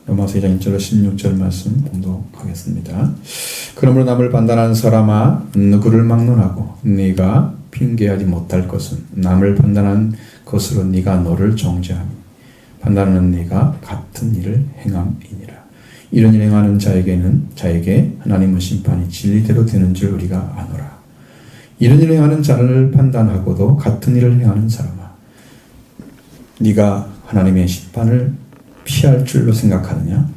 로마서 2장 1절로 16절 말씀 봉독하겠습니다. 그러므로 남을 판단하는 사람아 누구를 막론하고 네가 핑계하지 못할 것은 남을 판단한 것으로 네가 너를 정죄하니 판단하는 네가 같은 일을 행함이니라. 이런 일 행하는 자에게 하나님의 심판이 진리대로 되는 줄 우리가 아노라. 이런 일을 행하는 자를 판단하고도 같은 일을 행하는 사람아 네가 하나님의 심판을 피할 줄로 생각하느냐?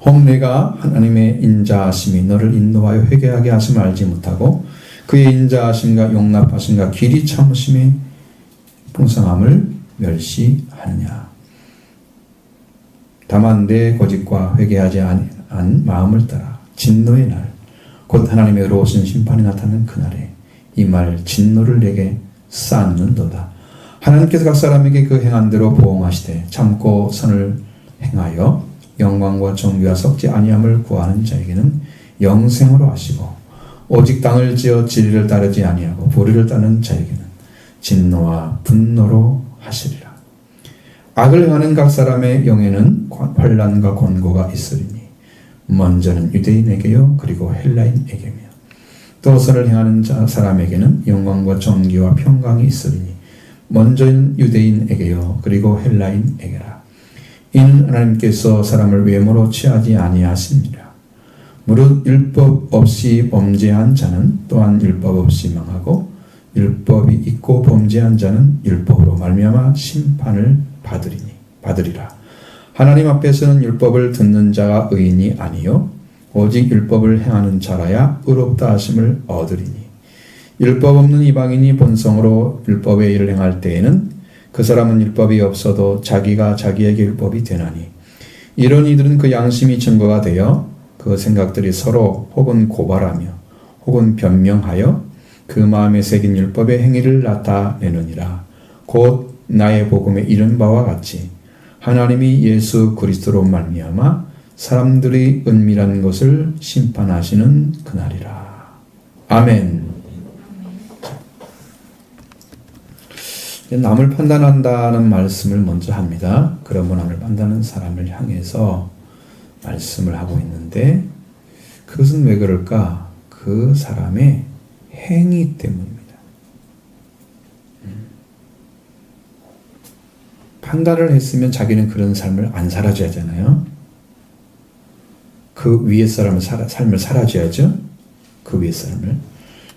혹 내가 하나님의 인자하심이 너를 인도하여 회개하게 하심을 알지 못하고 그의 인자하심과 용납하심과 길이 참으심의 풍성함을 멸시하느냐? 다만 내 고집과 회개하지 않은 마음을 따라 진노의 날 곧 하나님의 의로우신 심판이 나타나는 그날에 이 말 진노를 내게 쌓는도다. 하나님께서 각 사람에게 그 행한 대로 보응하시되 참고 선을 행하여 영광과 정의와 썩지 아니함을 구하는 자에게는 영생으로 하시고 오직 땅을 지어 진리를 따르지 아니하고 불의를 따르는 자에게는 진노와 분노로 하시리라. 악을 행하는 각 사람의 영에는 환난과 권고가 있으리니 먼저는 유대인에게요 그리고 헬라인에게며 또 선을 행하는 사람에게는 영광과 정의와 평강이 있으리니 먼저는 유대인에게요 그리고 헬라인에게라. 이는 하나님께서 사람을 외모로 취하지 아니하십니다. 무릇 율법 없이 범죄한 자는 또한 율법 없이 망하고 율법이 있고 범죄한 자는 율법으로 말미암아 심판을 받으리라. 하나님 앞에서는 율법을 듣는 자가 의인이 아니요 오직 율법을 행하는 자라야 의롭다 하심을 얻으리니 율법 없는 이방인이 본성으로 율법의 일을 행할 때에는 그 사람은 율법이 없어도 자기가 자기에게 율법이 되나니 이런 이들은 그 양심이 증거가 되어 그 생각들이 서로 혹은 고발하며 혹은 변명하여 그 마음에 새긴 율법의 행위를 나타내느니라. 곧 나의 복음에 이른 바와 같이 하나님이 예수 그리스도로 말미암아 사람들이 은밀한 것을 심판하시는 그날이라. 아멘. 남을 판단한다는 말씀을 먼저 합니다. 그러면 남을 판단하는 사람을 향해서 말씀을 하고 있는데 그것은 왜 그럴까? 그 사람의 행위 때문입니다. 판단을 했으면 자기는 그런 삶을 안 살아줘야 하잖아요. 그 위에 삶을 살아줘야죠. 그 위에 삶을.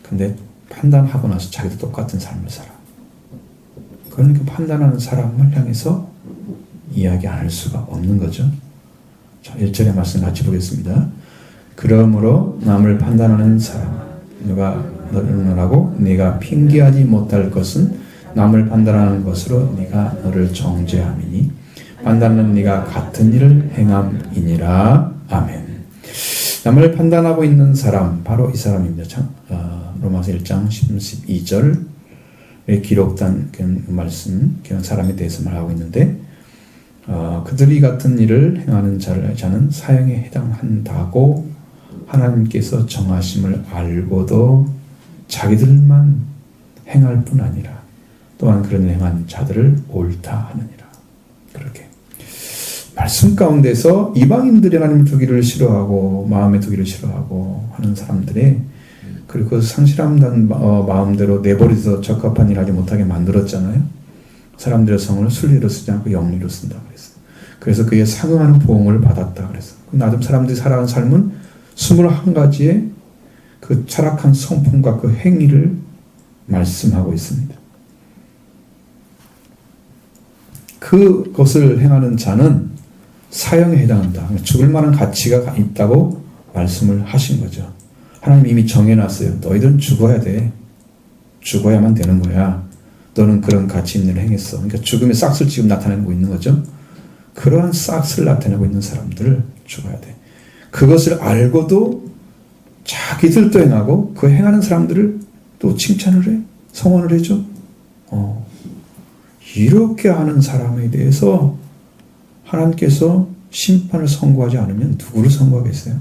근데 판단하고 나서 자기도 똑같은 삶을 살아. 그러니까 판단하는 사람을 향해서 이야기 안 할 수가 없는 거죠. 자, 1절의 말씀 같이 보겠습니다. 그러므로 남을 판단하는 사람 누가 너를 하고 네가 핑계하지 못할 것은 남을 판단하는 것으로 네가 너를 정죄함이니 판단은 네가 같은 일을 행함이니라. 아멘. 남을 판단하고 있는 사람 바로 이 사람입니다. 로마서 1장 12절에 기록된 말씀 그런 사람에 대해서 말하고 있는데 그들이 같은 일을 행하는 자는 사형에 해당한다고 하나님께서 정하심을 알고도 자기들만 행할 뿐 아니라 또한 그런 행한 자들을 옳다 하느니라. 그렇게 말씀 가운데서 이방인들이 하나님을 두기를 싫어하고 마음에 두기를 싫어하고 하는 사람들의 그리고 그 상실함단 마음대로 내버려서 적합한 일을 하지 못하게 만들었잖아요. 사람들의 성을 순리로 쓰지 않고 영리로 쓴다 그랬어요. 그래서 그에 상응하는 보응을 받았다 그랬어요. 나름 사람들이 살아가는 삶은 21가지의 그 철학한 성품과 그 행위를 말씀하고 있습니다. 그것을 행하는 자는 사형에 해당한다. 죽을 만한 가치가 있다고 말씀을 하신 거죠. 하나님 이미 정해놨어요. 너희들은 죽어야 돼. 죽어야만 되는 거야. 너는 그런 가치 있는 일을 행했어. 그러니까 죽음의 싹을 지금 나타내고 있는 거죠. 그러한 싹을 나타내고 있는 사람들을 죽어야 돼. 그것을 알고도 자기들도 행하고 그 행하는 사람들을 또 칭찬을 해. 성원을 해줘. 이렇게 하는 사람에 대해서 하나님께서 심판을 선고하지 않으면 누구를 선고하겠어요?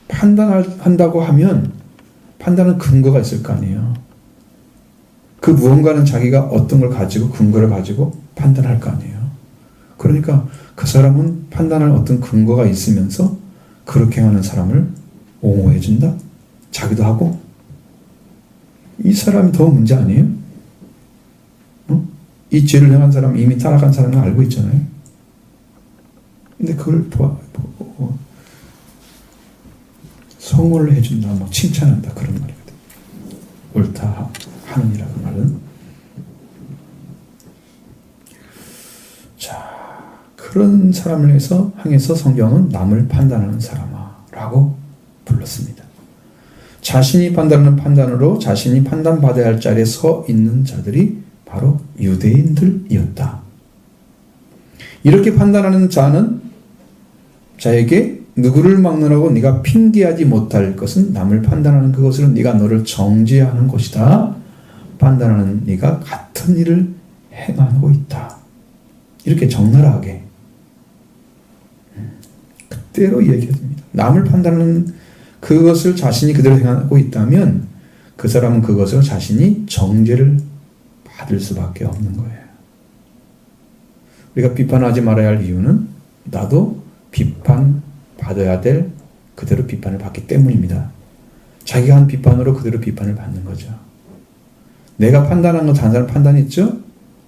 판단한다고 하면 판단은 근거가 있을 거 아니에요. 그 무언가는 자기가 어떤 걸 가지고 근거를 가지고 판단할 거 아니에요. 그러니까 그 사람은 판단할 어떤 근거가 있으면서 그렇게 하는 사람을 옹호해 준다? 자기도 하고? 이 사람이 더 문제 아니에요? 이 죄를 행한 사람은 이미 타락한 사람은 알고 있잖아요. 근데 그걸 성호를 해준다, 막 칭찬한다, 그런 말이거든. 옳다 하느니라, 그 말은. 자, 그런 사람을 향해서 성경은 남을 판단하는 사람아라고 불렀습니다. 자신이 판단하는 판단으로 자신이 판단받아야 할 자리에 서 있는 자들이 바로 유대인들이었다. 이렇게 판단하는 자에게 누구를 막느라고 네가 핑계하지 못할 것은 남을 판단하는 그것으로 네가 너를 정죄하는 것이다. 판단하는 네가 같은 일을 행하고 있다. 이렇게 적나라하게 그대로 얘기해줍니다. 남을 판단하는 그것을 자신이 그대로 행하고 있다면 그 사람은 그것으로 자신이 정죄를 받을 수밖에 없는 거예요. 우리가 비판하지 말아야 할 이유는 나도 비판받아야 될 그대로 비판을 받기 때문입니다. 자기가 한 비판으로 그대로 비판을 받는 거죠. 내가 판단한 거 다른 사람 판단했죠?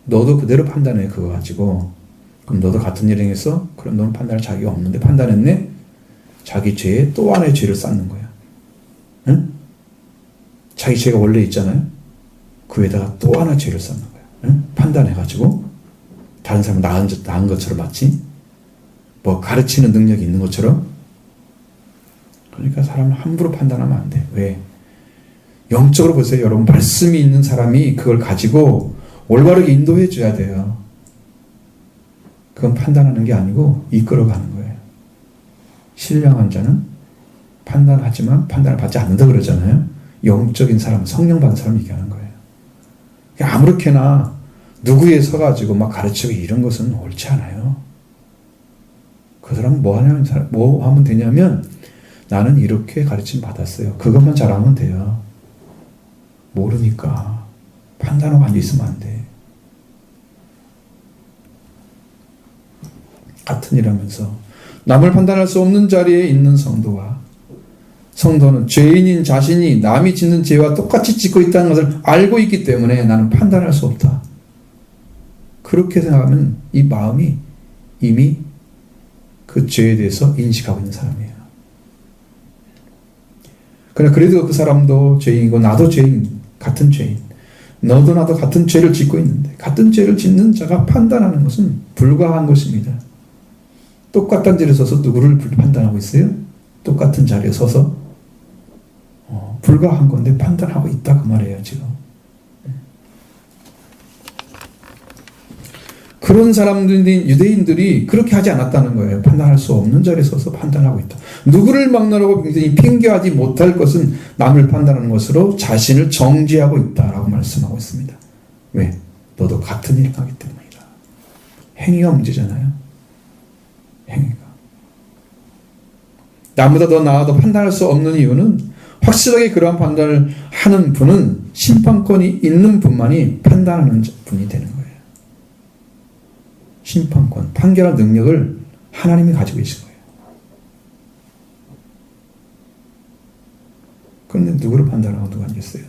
너도 그대로 판단해, 그거 가지고. 그럼 너도 같은 일을 행했어? 그럼 너는 판단할 자격이 없는데 판단했네? 자기 죄에 또 하나의 죄를 쌓는 거야. 응? 자기 죄가 원래 있잖아요? 그 위에다가 또 하나 죄를 쌓는 거야. 응? 판단해가지고 다른 사람은 나은 것처럼 마치 뭐 가르치는 능력이 있는 것처럼. 그러니까 사람을 함부로 판단하면 안 돼. 왜? 영적으로 보세요. 여러분, 말씀이 있는 사람이 그걸 가지고 올바르게 인도해 줘야 돼요. 그건 판단하는 게 아니고 이끌어가는 거예요. 신령한 자는 판단하지만 판단을 받지 않는다 그러잖아요. 영적인 사람, 성령 받은 사람이 얘기하는 거예요. 아무렇게나 누구에 서가지고 막 가르치고 이런 것은 옳지 않아요. 그 사람은 뭐 하면 되냐면 나는 이렇게 가르침 받았어요. 그것만 잘하면 돼요. 모르니까 판단하고 앉아있으면 안 돼. 같은 일하면서 남을 판단할 수 없는 자리에 있는 성도는 죄인인 자신이 남이 짓는 죄와 똑같이 짓고 있다는 것을 알고 있기 때문에 나는 판단할 수 없다. 그렇게 생각하면 이 마음이 이미 그 죄에 대해서 인식하고 있는 사람이에요. 그러나 그래도 그 사람도 죄인이고 나도 죄인, 같은 죄인. 너도 나도 같은 죄를 짓고 있는데 같은 죄를 짓는 자가 판단하는 것은 불가한 것입니다. 똑같은 자리에 서서 누구를 판단하고 있어요? 똑같은 자리에 서서 불가한 건데 판단하고 있다, 그 말이에요, 지금. 그런 사람들이, 유대인들이 그렇게 하지 않았다는 거예요. 판단할 수 없는 자리에 서서 판단하고 있다. 누구를 막나라고 핑계하지 못할 것은 남을 판단하는 것으로 자신을 정죄하고 있다라고 말씀하고 있습니다. 왜? 너도 같은 일을 하기 때문이다. 행위가 문제잖아요. 행위가. 나보다 더 나아도 판단할 수 없는 이유는 확실하게 그러한 판단을 하는 분은 심판권이 있는 분만이 판단하는 분이 되는 거예요. 심판권, 판결할 능력을 하나님이 가지고 계신 거예요. 그런데 누구를 판단하고 누가 하겠어요?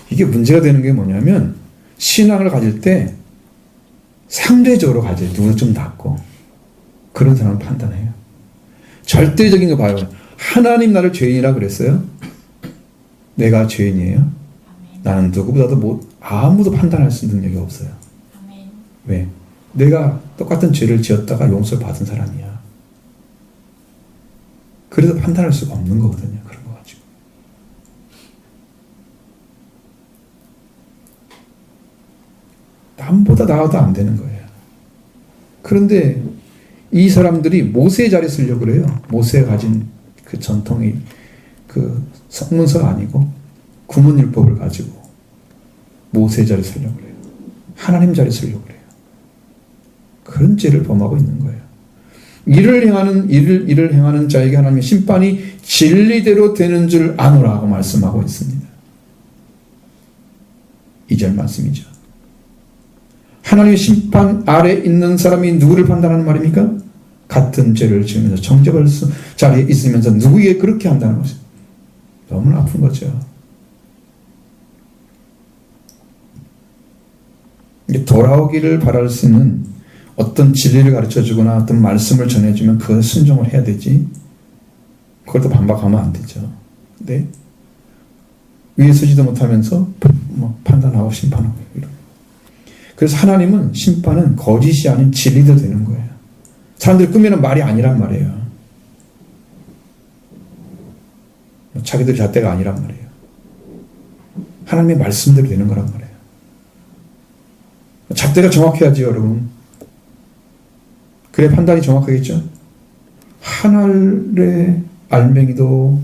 이게 문제가 되는 게 뭐냐면 신앙을 가질 때 상대적으로 가져요. 누구는 좀 낫고 그런 사람을 판단해요. 절대적인 거 봐요. 하나님 나를 죄인이라 그랬어요? 내가 죄인이에요? 나는 누구보다도 아무도 판단할 수 있는 능력이 없어요. 왜? 내가 똑같은 죄를 지었다가 용서를 받은 사람이야. 그래서 판단할 수가 없는 거거든요. 그런 거 가지고. 남보다 나아도 안 되는 거예요. 그런데 이 사람들이 모세의 자리에 쓰려고 그래요. 모세가 가진 그 전통이 그 성문서가 아니고 구문율법을 가지고 모세의 자리에 쓰려고 그래요. 하나님 자리에 쓰려고 그래요. 그런 죄를 범하고 있는 거예요. 일을 행하는 자에게 하나님의 심판이 진리대로 되는 줄 아노라고 말씀하고 있습니다. 2절 말씀이죠. 하나님의 심판 아래 있는 사람이 누구를 판단하는 말입니까? 같은 죄를 지으면서 정죄받을 자리에 있으면서 누구에게 그렇게 한다는 것이 너무나 아픈 거죠. 돌아오기를 바랄 수 있는 어떤 진리를 가르쳐주거나 어떤 말씀을 전해주면 그걸 순종을 해야 되지. 그걸 또 반박하면 안 되죠. 근데 위에 서지도 못하면서 판단하고 심판하고 이런. 그래서 하나님은 심판은 거짓이 아닌 진리도 되는 거예요. 사람들이 꾸미는 말이 아니란 말이에요. 자기들 잣대가 아니란 말이에요. 하나님의 말씀대로 되는 거란 말이에요. 잣대가 정확해야지 여러분. 그래 판단이 정확하겠죠. 하늘의 알맹이도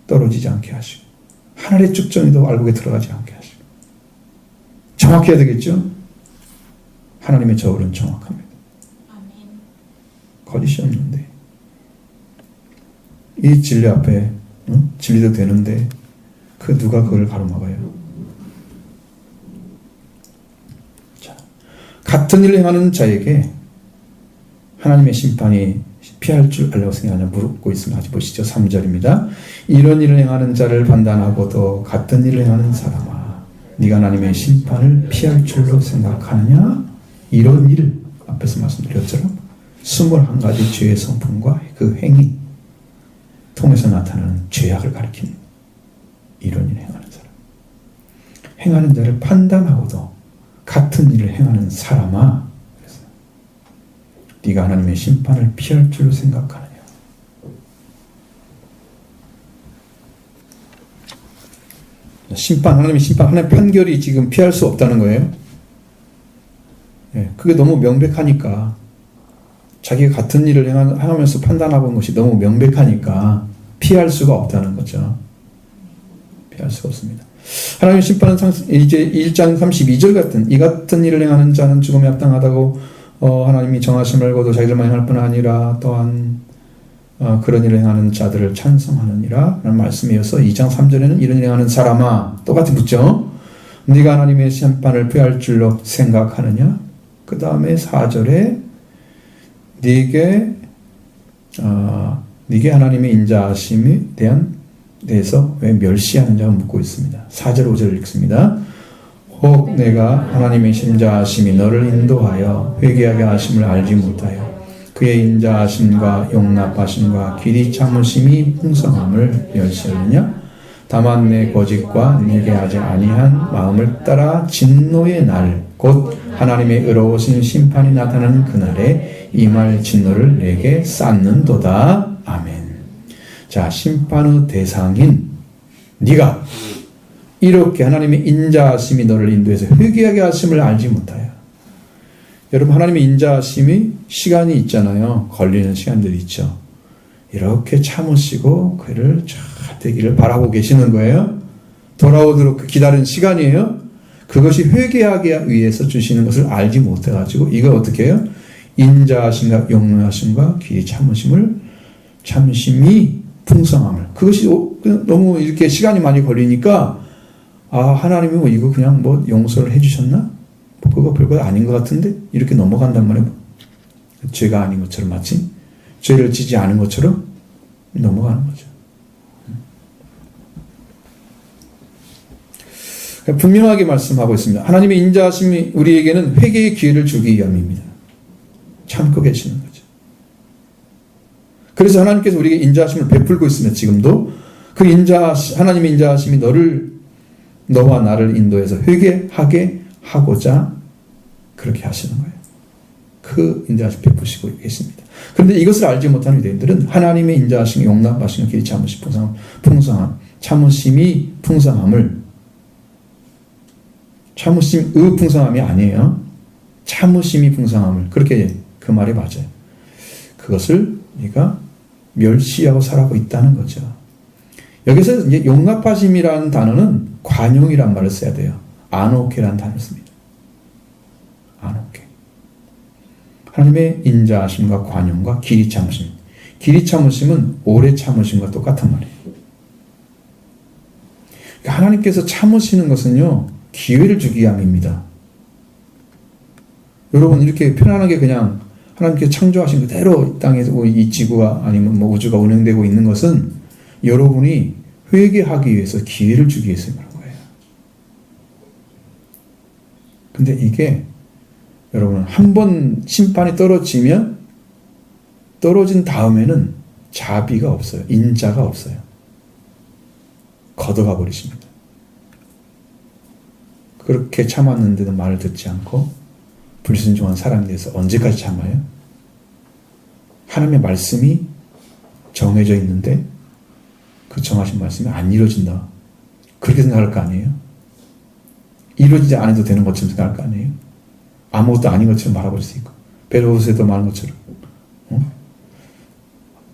떨어지지 않게 하시고 하늘의 쭉정이도 알곡에 들어가지 않게 하시고 정확해야 되겠죠. 하나님의 저울은 정확합니다. 거짓이 없는데 이 진리 앞에 진리도 되는데 그 누가 그걸 가로막아요. 자, 같은 일을 행하는 자에게 하나님의 심판이 피할 줄 알라고 생각하냐 물고 있으면 같이 보시죠. 3절입니다. 이런 일을 행하는 자를 판단하고도 같은 일을 행하는 사람아 네가 하나님의 심판을 피할 줄로 생각하느냐. 이런 일 앞에서 말씀드렸처럼 21가지 죄의 성품과 그 행위 통해서 나타나는 죄악을 가리키는 이런 일을 행하는 사람. 행하는 자를 판단하고도 같은 일을 행하는 사람아 그래서 네가 하나님의 심판을 피할 줄로 생각하느냐. 하나님의 심판, 하나님의 판결이 지금 피할 수 없다는 거예요. 그게 너무 명백하니까 자기가 같은 일을 행하면서 판단하고 있는 것이 너무 명백하니까 피할 수가 없다는 거죠. 피할 수가 없습니다. 하나님의 심판은 이제 1장 32절 같은 이 같은 일을 행하는 자는 죽음에 합당하다고 하나님이 정하심 알고도 자기들만 행할 뿐 아니라 또한 그런 일을 행하는 자들을 찬성하느니라 라는 말씀에 이어서 2장 3절에는 이런 일을 행하는 사람아 똑같이 묻죠. 네가 하나님의 심판을 피할 줄로 생각하느냐. 그 다음에 4절에 네게 하나님의 인자하심에 대해서 왜 멸시하느냐고 묻고 있습니다. 4절 5절을 읽습니다. 혹 내가 하나님의 인자하심이 너를 인도하여 회개하게 하심을 알지 못하여 그의 인자하심과 용납하심과 길이 참으심이 풍성함을 멸시하느냐. 다만 내 거짓과 내게 하지 아니한 마음을 따라 진노의 날 곧 하나님의 의로우신 심판이 나타나는 그날에 이 말 진노를 내게 쌓는도다. 아멘. 자, 심판의 대상인 네가 이렇게 하나님의 인자하심이 너를 인도해서 회개하게 하심을 알지 못하여. 여러분 하나님의 인자하심이 시간이 있잖아요. 걸리는 시간들이 있죠. 이렇게 참으시고 그를 잘 되기를 바라고 계시는 거예요. 돌아오도록 기다리는 시간이에요. 그것이 회개하기 위해서 주시는 것을 알지 못해가지고 이걸 어떻게 해요? 인자하심과 용납하심과 길이 참으심이 풍성함을. 그것이 너무 이렇게 시간이 많이 걸리니까 하나님이 뭐 이거 그냥 뭐 용서를 해주셨나? 뭐 그거 별거 아닌 것 같은데 이렇게 넘어간단 말이에요. 죄가 아닌 것처럼 마치 죄를 지지 않은 것처럼 넘어가는 거죠. 분명하게 말씀하고 있습니다. 하나님의 인자하심이 우리에게는 회개의 기회를 주기 위함입니다. 참고 계시는 거죠. 그래서 하나님께서 우리에게 인자하심을 베풀고 있으면 지금도 그 하나님의 인자하심이 너와 나를 인도해서 회개하게 하고자 그렇게 하시는 거예요. 그 인자하심 베푸시고 계십니다. 그런데 이것을 알지 못하는 유대인들은 하나님의 인자하심, 용납하심, 길이 참으심, 풍성함, 참으심이 풍성함을 참으심의 풍성함이 아니에요. 참으심이 풍성함을 그렇게 그 말이 맞아요. 그것을 우리가 멸시하고 살아가고 있다는 거죠. 여기서 이제 용납하심이라는 단어는 관용이란 말을 써야 돼요. 아노케라는 단어를 씁니다. 아노케. 하나님의 인자하심과 관용과 길이 참으심. 길이 참으심은 오래 참으심과 똑같은 말이에요. 하나님께서 참으시는 것은요, 기회를 주기 위함입니다. 여러분 이렇게 편안하게 그냥 하나님께 창조하신 그대로 이 땅에서 이 지구가 아니면 뭐 우주가 운행되고 있는 것은 여러분이 회개하기 위해서 기회를 주기 위해서 그런 거예요. 근데 이게 여러분 한 번 심판이 떨어지면 떨어진 다음에는 자비가 없어요. 인자가 없어요. 걷어가 버리십니다. 그렇게 참았는데도 말을 듣지 않고 불순종한 사람에 대해서 언제까지 참아요? 하나님의 말씀이 정해져 있는데 그 정하신 말씀이 안 이루어진다. 그렇게 생각할 거 아니에요? 이루어지지 않아도 되는 것처럼 생각할 거 아니에요? 아무것도 아닌 것처럼 말아버릴 수 있고 베르호스에도 말한 것처럼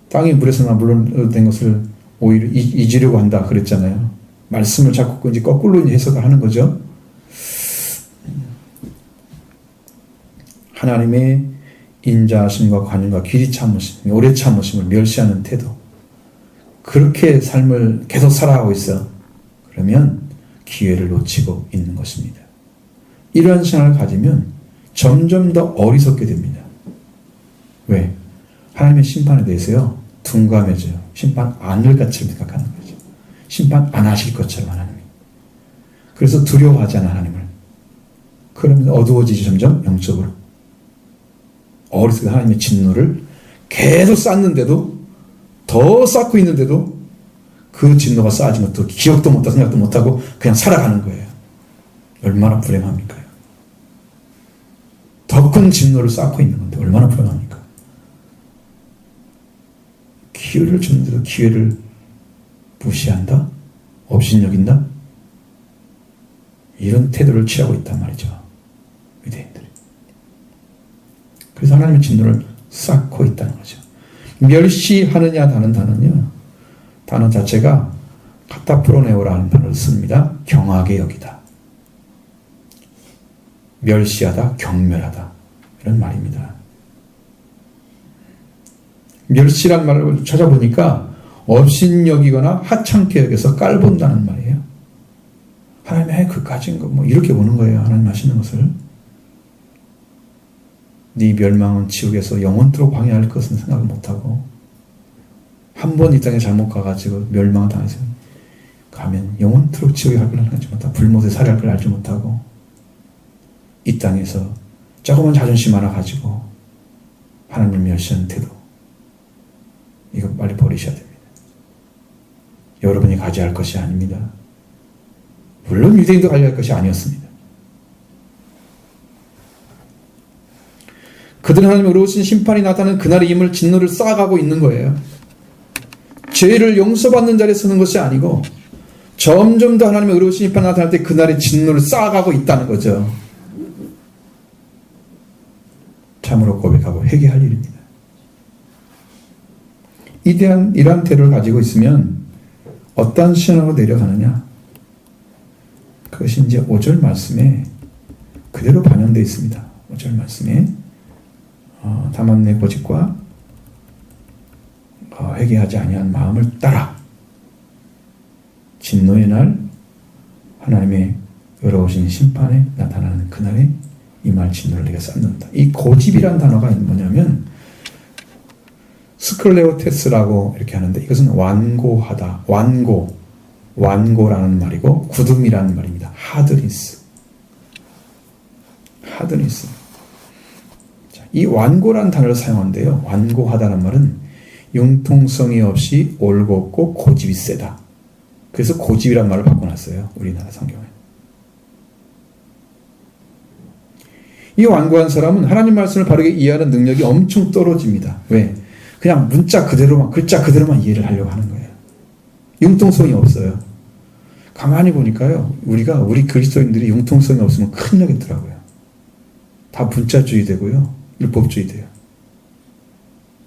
땅이 물에서 물러된 것을 오히려 잊으려고 한다 그랬잖아요. 말씀을 자꾸 이제 거꾸로 해석을 하는 거죠. 하나님의 인자하심과 관용과 길이 참으심, 오래 참으심을 멸시하는 태도. 그렇게 삶을 계속 살아가고 있어. 그러면 기회를 놓치고 있는 것입니다. 이러한 생각을 가지면 점점 더 어리석게 됩니다. 왜? 하나님의 심판에 대해서요, 둔감해져요. 심판 안 할 것처럼 생각하는 거죠. 심판 안 하실 것처럼 하나님이. 그래서 두려워하잖아, 하나님을. 그러면서 어두워지지 점점 영적으로. 어리석게 하나님의 진노를 계속 쌓는데도, 더 쌓고 있는데도 그 진노가 쌓아진 것도 기억도 못하고 생각도 못하고 그냥 살아가는 거예요. 얼마나 불행합니까? 더 큰 진노를 쌓고 있는 건데 얼마나 불행합니까? 기회를 주는데도 기회를 무시한다? 업신여긴다? 이런 태도를 취하고 있단 말이죠. 유대인들이. 그래서 하나님의 진노를 쌓고 있다는 거죠. 멸시하느냐 다는 단어는요, 단어 자체가 카타프로네오라는 단어를 씁니다. 경하게 여기다. 멸시하다, 경멸하다. 이런 말입니다. 멸시란 말을 찾아보니까 업신여기거나 하찮게 여겨서 깔본다는 말이에요. 하나님의 그까진 거 뭐 이렇게 보는 거예요. 하나님 하시는 것을. 네 멸망은 지옥에서 영원토록 방해할 것은 생각을 못하고, 한 번 이 땅에 잘못 가가지고 멸망을 당해서 가면 영원토록 지옥에 갈 걸 알지 못하고, 불못에 살할 걸 알지 못하고, 이 땅에서 조그만 자존심 하나 가지고 하나님을 멸시하는 태도, 이거 빨리 버리셔야 됩니다. 여러분이 가져야 할 것이 아닙니다. 물론 유대인도 가져야 할 것이 아니었습니다. 그들은 하나님의 의로우신 심판이 나타나는 그날의 임을 진노를 쌓아가고 있는 거예요. 죄를 용서받는 자리에 서는 것이 아니고 점점 더 하나님의 의로우신 심판이 나타날 때 그날의 진노를 쌓아가고 있다는 거죠. 참으로 고백하고 회개할 일입니다. 이러한 태도를 가지고 있으면 어떤 신앙으로 내려가느냐? 그것이 이제 5절 말씀에 그대로 반영되어 있습니다. 5절 말씀에 다만 내 고집과 회개하지 아니한 마음을 따라 진노의 날 하나님의 의로우신 심판에 나타나는 그날에 임할 진노를 내가 쌓는다. 이 고집이란 단어가 뭐냐면 스클레오테스라고 이렇게 하는데, 이것은 완고하다, 완고라는 말이고 굳음이라는 말입니다. 하드니스. 이 완고라는 단어를 사용하는데요, 완고하다는 말은 융통성이 없이 올곧고 고집이 세다. 그래서 고집이란 말을 바꿔놨어요, 우리나라 성경에. 이 완고한 사람은 하나님 말씀을 바르게 이해하는 능력이 엄청 떨어집니다. 왜? 그냥 문자 그대로만, 글자 그대로만 이해를 하려고 하는 거예요. 융통성이 없어요. 가만히 보니까요, 우리 그리스도인들이 융통성이 없으면 큰일 나겠더라고요. 다 문자주의 되고요, 율법주의 돼요.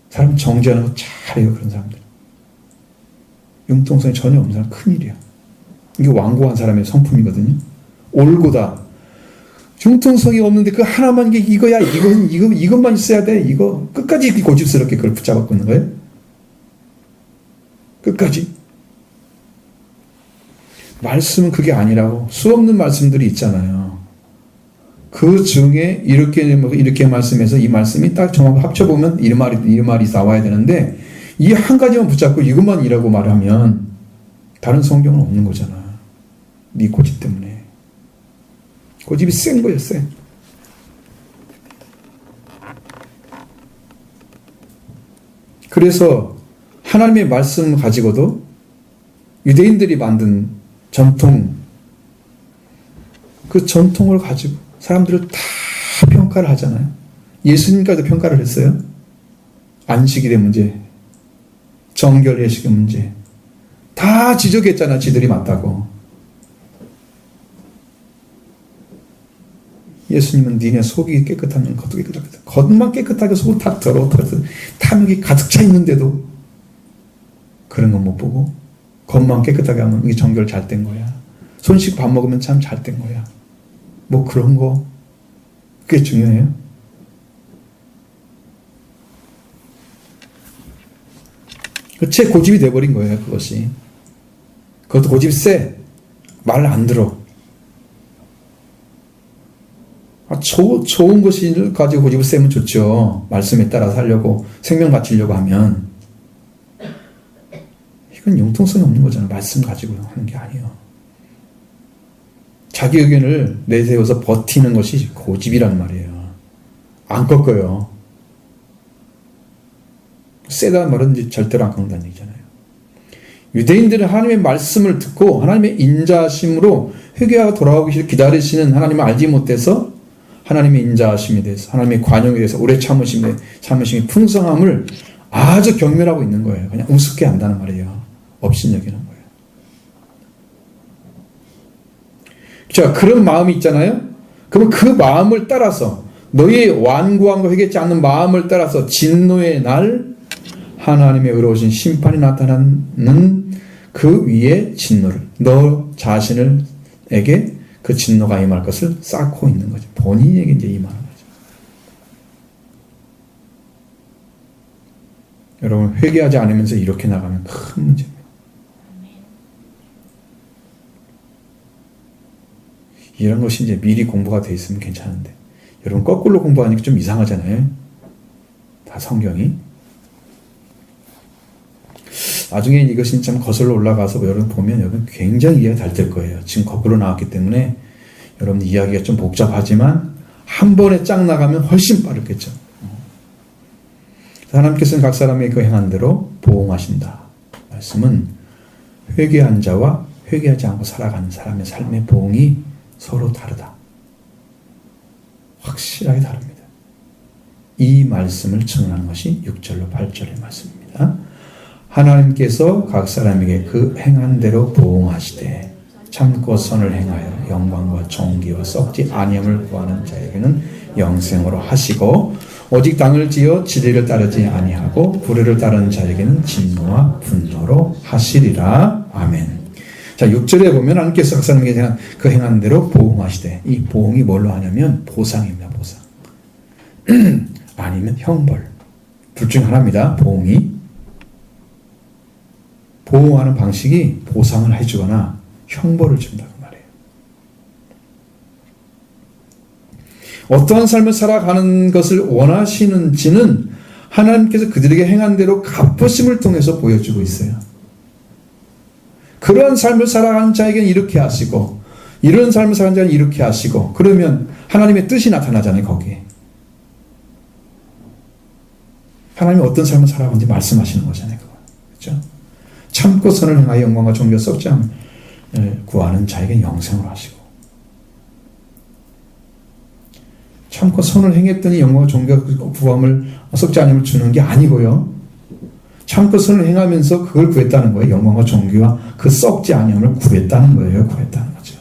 사람 정죄하는 거 잘해요, 그런 사람들. 융통성이 전혀 없는 사람 큰일이야. 이게 완고한 사람의 성품이거든요. 올고다. 융통성이 없는데 그 하나만 이거야, 이것만 있어야 돼. 이거 끝까지 고집스럽게 그걸 붙잡고 있는 거예요. 끝까지. 말씀은 그게 아니라고. 수없는 말씀들이 있잖아요. 그 중에 이렇게 말씀해서 이 말씀이 딱 정확히 합쳐보면 이 말이 나와야 되는데 이 한 가지만 붙잡고 이것만 이라고 말하면 다른 성경은 없는 거잖아. 네 고집 때문에. 고집이 센 거예요, 쎄. 그래서 하나님의 말씀 가지고도 유대인들이 만든 전통, 그 전통을 가지고 사람들을 다 평가를 하잖아요. 예수님까지도 평가를 했어요. 안식일의 문제, 정결예식의 문제 다 지적했잖아. 지들이 맞다고. 예수님은 니네 속이 깨끗하면 겉도 깨끗하다. 겉만 깨끗하게 속은 다 더러워. 탐욕이 가득 차 있는데도 그런 건 못 보고 겉만 깨끗하게 하면 이게 정결 잘 된 거야. 손 씻고 밥 먹으면 참 잘 된 거야. 뭐 그런 거 그게 중요해요. 제 고집이 돼버린 거예요. 그것이. 그것도 고집이 세. 말 안 들어. 좋은 것을 가지고 고집을 세면 좋죠. 말씀에 따라 살려고 생명 바치려고 하면 이건 융통성이 없는 거잖아요. 말씀 가지고 하는 게 아니에요. 자기 의견을 내세워서 버티는 것이 고집이란 말이에요. 안 꺾어요. 세다는 말은 이제 절대로 안 꺾는다는 얘기잖아요. 유대인들은 하나님의 말씀을 듣고 하나님의 인자하심으로 회개하고 돌아오기 기다리시는 하나님을 알지 못해서 하나님의 인자하심에 대해서 하나님의 관용에 대해서 오래 참으심의 풍성함을 아주 경멸하고 있는 거예요. 그냥 우습게 한다는 말이에요. 업신여기는 거예요. 자, 그런 마음이 있잖아요. 그러면 그 마음을 따라서 너희의 완고한 거 회개치 않는 마음을 따라서 진노의 날 하나님의 의로우신 심판이 나타나는 그 위에 진노를 너 자신에게 그 진노가 임할 것을 쌓고 있는 거죠. 본인에게 이제 임하는 거죠. 여러분 회개하지 않으면서 이렇게 나가면 큰 문제입니다. 이런 것이 이제 미리 공부가 돼 있으면 괜찮은데 여러분 거꾸로 공부하니까 좀 이상하잖아요. 다 성경이. 나중에 이것이 참 거슬러 올라가서 여러분 보면 여러분 굉장히 이해가 잘 될 거예요. 지금 거꾸로 나왔기 때문에 여러분 이야기가 좀 복잡하지만 한 번에 쫙 나가면 훨씬 빠르겠죠. 하나님께서는 각 사람의 그 행한 대로 보응하신다. 말씀은 회개한 자와 회개하지 않고 살아가는 사람의 삶의 보응이 서로 다르다. 확실하게 다릅니다. 이 말씀을 증언하는 것이 6절로 8절의 말씀입니다. 하나님께서 각 사람에게 그 행한 대로 보응하시되 참고 선을 행하여 영광과 존귀와 썩지 아니함을 구하는 자에게는 영생으로 하시고 오직 당을 지어 진리를 따르지 아니하고 불의를 따르는 자에게는 진노와 분노로 하시리라. 아멘. 자, 6절에 보면 하나님께서 각 사람에게 그 행한 대로 보응하시되 이 보응이 뭘로 하냐면 보상입니다. 보상. 아니면 형벌. 둘 중 하나입니다. 보응이. 보응하는 방식이 보상을 해주거나 형벌을 준다고 말해요. 어떠한 삶을 살아가는 것을 원하시는지는 하나님께서 그들에게 행한 대로 갚으심을 통해서 보여주고 있어요. 그런 삶을 살아가는 자에게는 이렇게 하시고 이런 삶을 살아가는 자에게는 이렇게 하시고 그러면 하나님의 뜻이 나타나잖아요. 거기에. 하나님이 어떤 삶을 살아가는지 말씀하시는 거잖아요. 그렇죠? 참고 선을 행하여 영광과 존귀와 썩지 않음을 구하는 자에게 영생을 하시고 참고 선을 행했더니 영광과 존귀와 구함을 썩지 않음을 주는 게 아니고요. 참고 선을 행하면서 그걸 구했다는 거예요. 영광과 존귀와 그 썩지 아니함을 구했다는 거예요. 구했다는 거죠.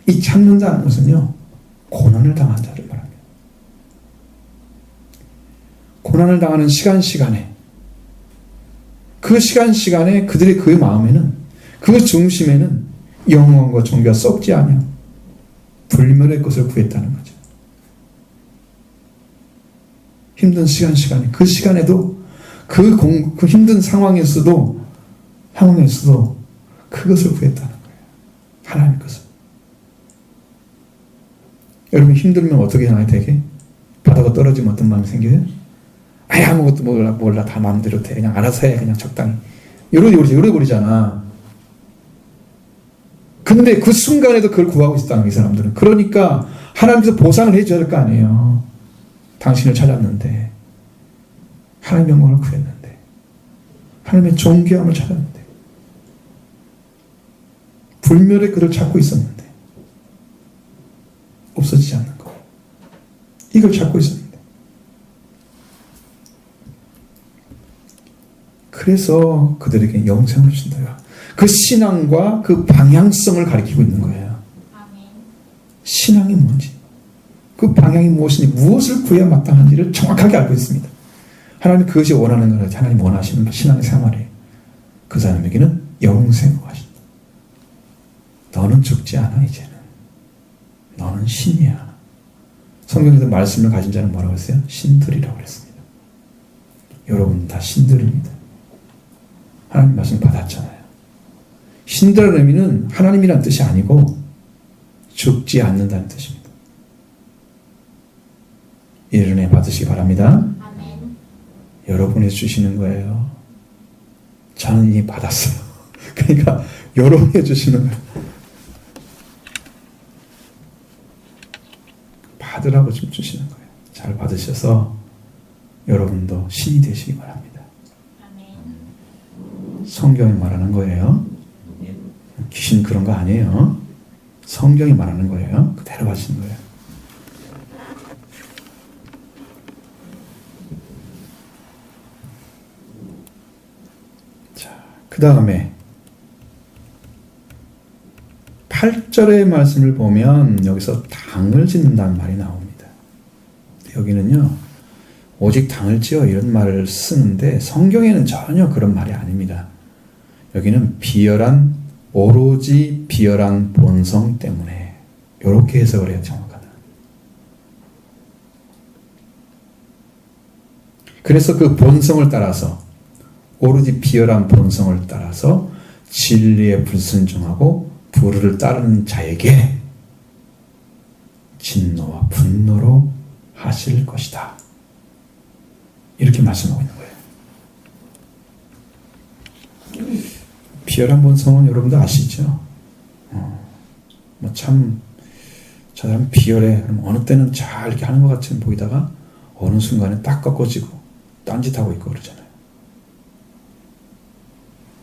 이 참는다는 것은요. 고난을 당한 자를 말합니다. 고난을 당하는 시간에 그 시간에 그들의 그 마음에는 그 중심에는 영광과 존귀가 썩지 않으며 불멸의 것을 구했다는 거죠. 힘든 시간에 그 시간에도 그 힘든 상황에서도 그것을 구했다는 거예요. 하나님의 것을. 여러분 힘들면 어떻게 하나요 되게? 바다가 떨어지면 어떤 마음이 생겨요? 아예 아무것도 몰라 다 마음대로 돼 그냥 알아서 해 그냥 적당히 이러고 버리잖아. 근데 그 순간에도 그걸 구하고 있다는 이 사람들은. 그러니까 하나님께서 보상을 해줘야 될 거 아니에요. 당신을 찾았는데 하나님의 영광을 구했는데 하나님의 존귀함을 찾았는데 불멸의 그를 찾고 있었는데 없어지지 않는 거. 이걸 찾고 있었는데. 그래서 그들에게 영생을 준다. 그 신앙과 그 방향성을 가리키고 있는 거예요. 신앙이 뭔지, 그 방향이 무엇인지, 무엇을 구해야 마땅한지를 정확하게 알고 있습니다. 하나님 그것이 원하는 거라. 하나님 원하시는 신앙의 생활이에요. 그 사람에게는 영생을 하신다. 너는 죽지 않아 이제는. 너는 신이야. 성경에서 말씀을 가진 자는 뭐라고 했어요? 신들이라고 그랬습니다. 여러분 다 신들입니다. 하나님 말씀 받았잖아요. 신들의 의미는 하나님이란 뜻이 아니고 죽지 않는다는 뜻입니다. 이를 은혜 받으시기 바랍니다. 아멘. 여러분이 주시는 거예요. 저는 이미 받았어요. 그러니까 여러분이 주시는 거예요. 받으라고 좀 주시는 거예요. 잘 받으셔서 여러분도 신이 되시기 바랍니다. 아멘. 성경이 말하는 거예요. 귀신 그런 거 아니에요. 성경이 말하는 거예요. 그대로 하시는 거예요. 자, 그 다음에 8절의 말씀을 보면 여기서 당을 짓는다는 말이 나옵니다. 여기는요, 오직 당을 지어 이런 말을 쓰는데 성경에는 전혀 그런 말이 아닙니다. 여기는 오로지 비열한 본성 때문에 이렇게 해석을 해야 정확하다. 그래서 그 본성을 따라서 오로지 비열한 본성을 따라서 진리에 불순종하고 불의를 따르는 자에게 진노와 분노로 하실 것이다. 이렇게 말씀하고 있는 거예요. 비열한 본성은 여러분도 아시죠? 저 사람 비열해. 그럼 어느 때는 잘 이렇게 하는 것 같이 보이다가 어느 순간에 딱 꺾어지고 딴짓하고 있고 그러잖아요.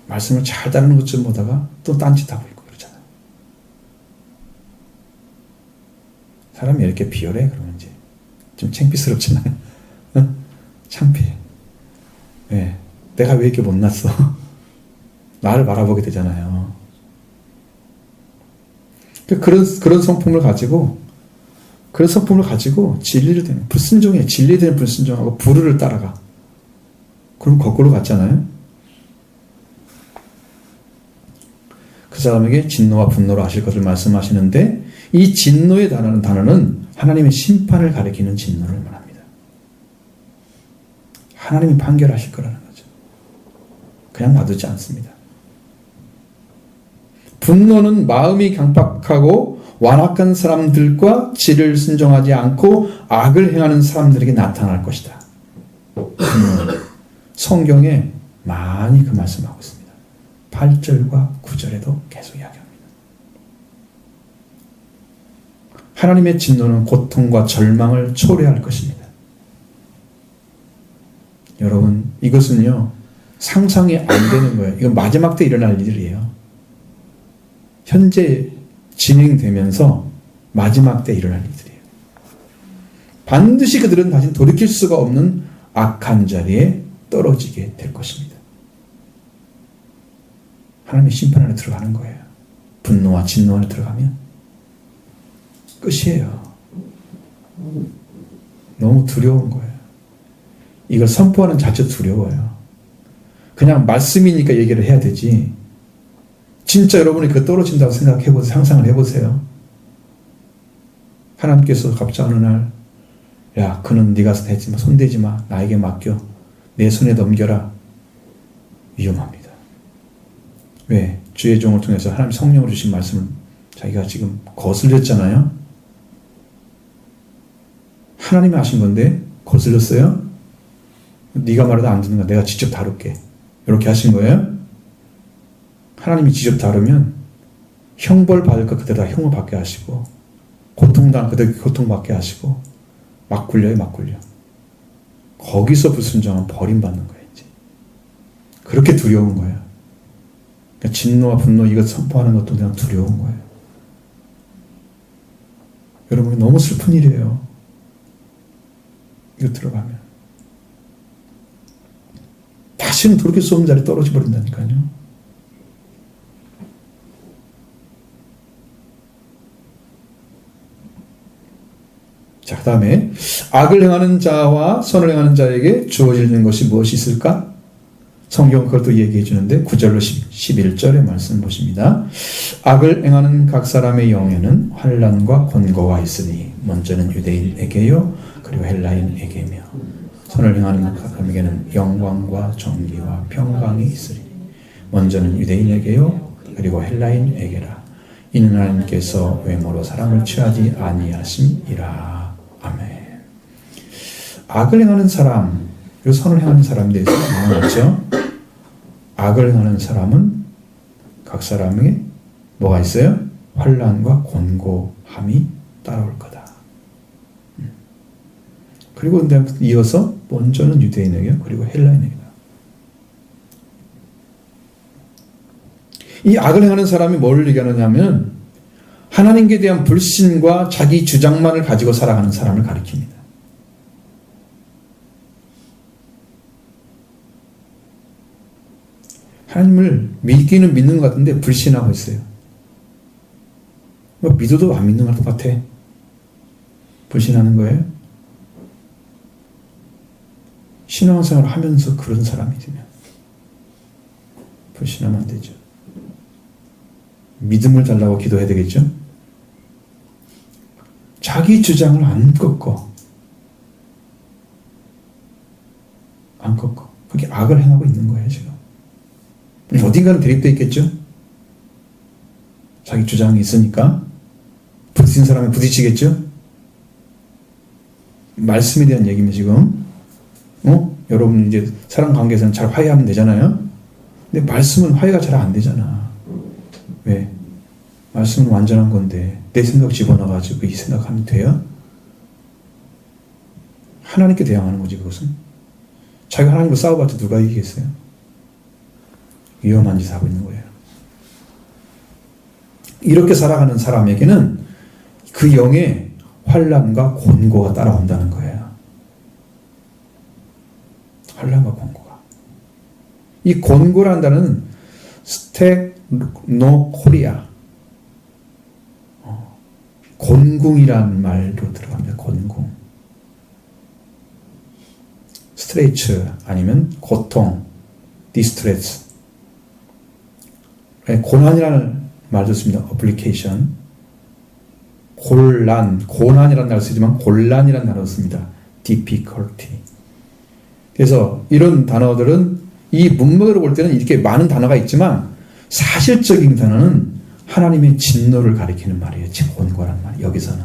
말씀을 잘 따르는 것처럼 보다가 또 딴짓하고 있고 그러잖아요. 사람이 이렇게 비열해? 그러면 이제 좀 창피스럽잖아요. 창피해. 왜? 내가 왜 이렇게 못났어? 나를 바라보게 되잖아요. 그런 성품을 가지고 진리를 되는, 불순종해. 진리에 대한 불순종하고 불의를 따라가. 그럼 거꾸로 갔잖아요. 그 사람에게 진노와 분노로 하실 것을 말씀하시는데, 이 진노의 단어는 하나님의 심판을 가리키는 진노를 말합니다. 하나님이 판결하실 거라는 거죠. 그냥 놔두지 않습니다. 분노는 마음이 강팍하고 완악한 사람들과 지를 순종하지 않고 악을 행하는 사람들에게 나타날 것이다. 성경에 많이 그 말씀하고 있습니다. 8절과 9절에도 계속 이야기합니다. 하나님의 진노는 고통과 절망을 초래할 것입니다. 여러분, 이것은요, 상상이 안 되는 거예요. 이건 마지막 때 일어날 일이에요. 현재 진행되면서 마지막 때 일어날 일들이에요. 반드시 그들은 다시 돌이킬 수가 없는 악한 자리에 떨어지게 될 것입니다. 하나님의 심판 안에 들어가는 거예요. 분노와 진노 안에 들어가면 끝이에요. 너무 두려운 거예요. 이걸 선포하는 자체도 두려워요. 그냥 말씀이니까 얘기를 해야 되지. 진짜 여러분이 그 떨어진다고 생각해보세요. 상상을 해보세요. 하나님께서 갑자기 어느 날, 야, 그는 네가 대지마, 손대지 마, 나에게 맡겨, 내 손에 넘겨라. 위험합니다. 왜? 주의 종을 통해서 하나님 성령으로 주신 말씀을 자기가 지금 거슬렸잖아요. 하나님이 하신 건데 거슬렸어요? 네가 말해도 안 듣는 거 내가 직접 다룰게. 이렇게 하신 거예요? 하나님이 직접 다루면 형벌 받을 것 그대로 다 형을 받게 하시고 고통당 그대로 고통받게 하시고 막 굴려요, 막 굴려. 거기서 불순종은 버림받는 거예요. 이제. 그렇게 두려운 거예요. 그러니까 진노와 분노 이거 선포하는 것도 그냥 두려운 거예요. 여러분 너무 슬픈 일이에요. 이거 들어가면 다시는 돌이킬 수 없는 자리에 떨어져 버린다니까요. 자, 그 다음에 악을 행하는 자와 선을 행하는 자에게 주어지는 것이 무엇이 있을까? 성경은 그걸 또 얘기해 주는데 9절로 11절의 말씀 보십니다. 악을 행하는 각 사람의 영에는 환난과 권고가 있으니 먼저는 유대인에게요 그리고 헬라인에게며 선을 행하는 각 사람에게는 영광과 정의와 평강이 있으니 먼저는 유대인에게요 그리고 헬라인에게라. 이는 하나님께서 외모로 사람을 취하지 아니하심이라. 아멘. 악을 행하는 사람 그리고 선을 행하는 사람에 대해서 나왔죠. 악을 행하는 사람은 각 사람에게 뭐가 있어요? 환난과 곤고함이 따라올 거다. 그리고 이어서 먼저는 유대인에게 그리고 헬라인에게다. 이 악을 행하는 사람이 뭘 얘기하느냐면 하나님께 대한 불신과 자기 주장만을 가지고 살아가는 사람을 가리킵니다. 하나님을 믿기는 믿는 것 같은데 불신하고 있어요. 믿어도 안 믿는 것 같아. 불신하는 거예요. 신앙생활을 하면서 그런 사람이 되면 불신하면 안 되죠. 믿음을 달라고 기도해야 되겠죠. 자기 주장을 안 꺾어. 그게 악을 행하고 있는 거예요 지금. 어딘가는 대립되어 있겠죠. 자기 주장이 있으니까 부딪힌 사람이 부딪히겠죠. 말씀에 대한 얘기면 지금 여러분 이제 사람 관계에서는 잘 화해하면 되잖아요. 근데 말씀은 화해가 잘 안 되잖아. 왜? 말씀은 완전한 건데 내 생각 집어넣어가지고 이 생각하면 돼요? 하나님께 대항하는 거지 그것은. 자기가 하나님과 싸워봤자 누가 이기겠어요? 위험한 짓을 하고 있는 거예요. 이렇게 살아가는 사람에게는 그 영의 환난과 곤고가 따라온다는 거예요. 환난과 곤고가. 이 곤고라는 단어는 스테노코리아 곤궁이라는 말도 들어갑니다. 곤궁. 스트레이츠 아니면 고통, 디스트레스. 고난이라는 말도 씁니다. 어플리케이션. 고난이라는 단어를 쓰지만 곤란이라는 단어를 씁니다. difficulty. 그래서 이런 단어들은 이 문맥으로 볼 때는 이렇게 많은 단어가 있지만 사실적인 단어는 하나님의 진노를 가리키는 말이에요. 지금 곤고라는 말 여기서는.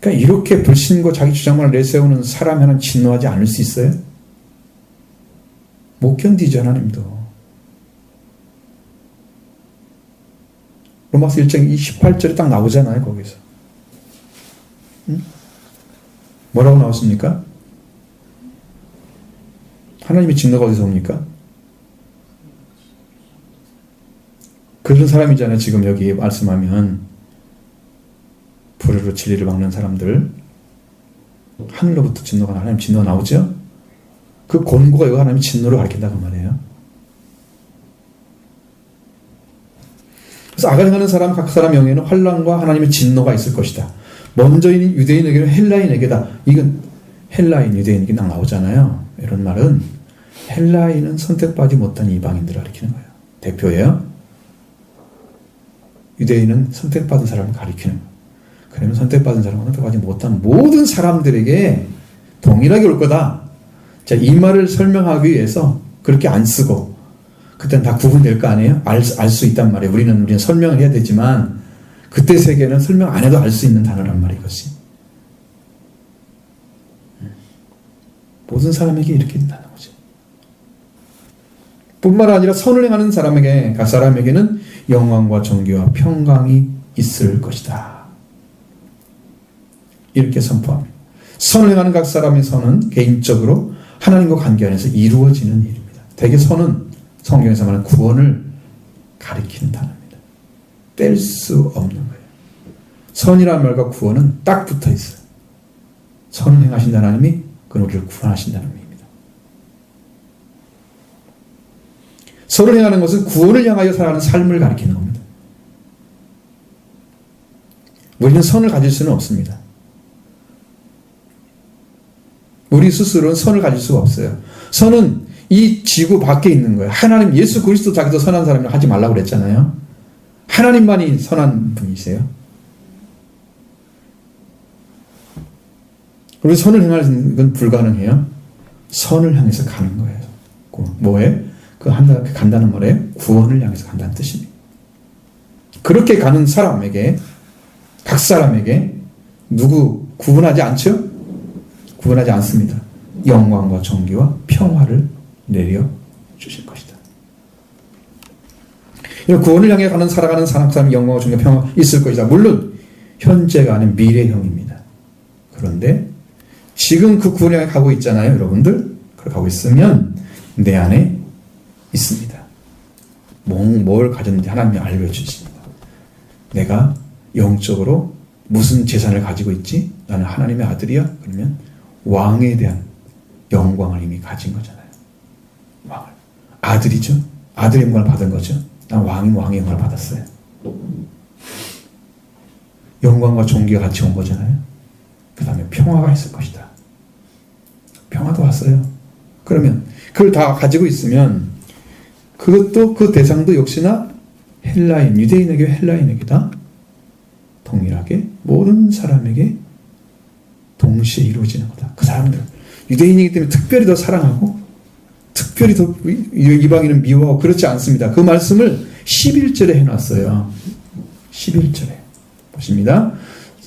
그러니까 이렇게 불신과 자기 주장만을 내세우는 사람이 하나님 진노하지 않을 수 있어요? 못 견디죠 하나님도. 로마서 1장 28절에 딱 나오잖아요 거기서. 응? 뭐라고 나왔습니까? 하나님의 진노가 어디서 옵니까? 그런 사람이잖아요. 지금 여기 말씀하면 불의로 진리를 막는 사람들 하늘로부터 진노가 하나님 진노가 나오죠? 그 곤고가 이거 하나님의 진노를 가리킨다고 말이에요. 그래서 악을 행하는 사람 각 사람 영에는 환난과 하나님의 진노가 있을 것이다. 먼저 유대인에게는 헬라인에게다. 이건 헬라인 유대인에게 딱 나오잖아요. 이런 말은 헬라인은 선택받지 못한 이방인들을 가리키는 거예요. 대표예요. 유대인은 선택받은 사람을 가리키는 거예요. 그러면 선택받은 사람은 선택받지 못한 모든 사람들에게 동일하게 올 거다. 자, 이 말을 설명하기 위해서 그렇게 안 쓰고 그때는 다 구분될 거 아니에요? 알 수 있단 말이에요. 우리는 설명을 해야 되지만 그때 세계는 설명 안 해도 알 수 있는 단어란 말이에요. 이것이. 모든 사람에게 이렇게 된다는 거죠. 뿐만 아니라 선을 행하는 사람에게, 각 사람에게는 영광과 존귀와 평강이 있을 것이다. 이렇게 선포합니다. 선을 행하는 각 사람의 선은 개인적으로 하나님과 관계 안에서 이루어지는 일입니다. 대개 선은 성경에서 말하는 구원을 가리키는 단어입니다. 뗄 수 없는 거예요. 선이라는 말과 구원은 딱 붙어 있어요. 선을 행하신 하나님이 그는 우리를 구원하신다는 의미입니다. 선을 행하는 것은 구원을 향하여 살아가는 삶을 가리키는 겁니다. 우리는 선을 가질 수는 없습니다. 우리 스스로는 선을 가질 수가 없어요. 선은 이 지구 밖에 있는 거예요. 하나님, 예수 그리스도 자기도 선한 사람이라고 하지 말라고 그랬잖아요. 하나님만이 선한 분이세요. 우리 선을 행하는 건 불가능해요. 선을 향해서 가는 거예요. 뭐에? 간다는 말에 구원을 향해서 간다는 뜻입니다. 그렇게 가는 사람에게, 각 사람에게 누구 구분하지 않죠? 구분하지 않습니다. 영광과 존귀와 평화를 내려 주실 것이다. 구원을 향해 살아가는 사람의 영광과 존귀와 평화가 있을 것이다. 물론 현재가 아닌 미래형입니다. 그런데 지금 그 구원을 향해 가고 있잖아요, 여러분들. 그렇게 가고 있으면 내 안에 있습니다. 뭘 가졌는지 하나님이 알려주십니다. 내가 영적으로 무슨 재산을 가지고 있지? 나는 하나님의 아들이야? 그러면 왕에 대한 영광을 이미 가진 거잖아요. 왕을. 아들이죠? 아들의 영광을 받은 거죠. 난 왕의 영광을 받았어요. 영광과 존귀가 같이 온 거잖아요. 그 다음에 평화가 있을 것이다. 평화도 왔어요. 그러면 그걸 다 가지고 있으면 그것도, 그 대상도 역시나 헬라인, 유대인에게 헬라인에게다 동일하게 모든 사람에게 동시에 이루어지는 거다. 그 사람들, 유대인이기 때문에 특별히 더 사랑하고 특별히 더 이방인은 미워하고 그렇지 않습니다. 그 말씀을 11절에 해놨어요. 11절에 보십니다.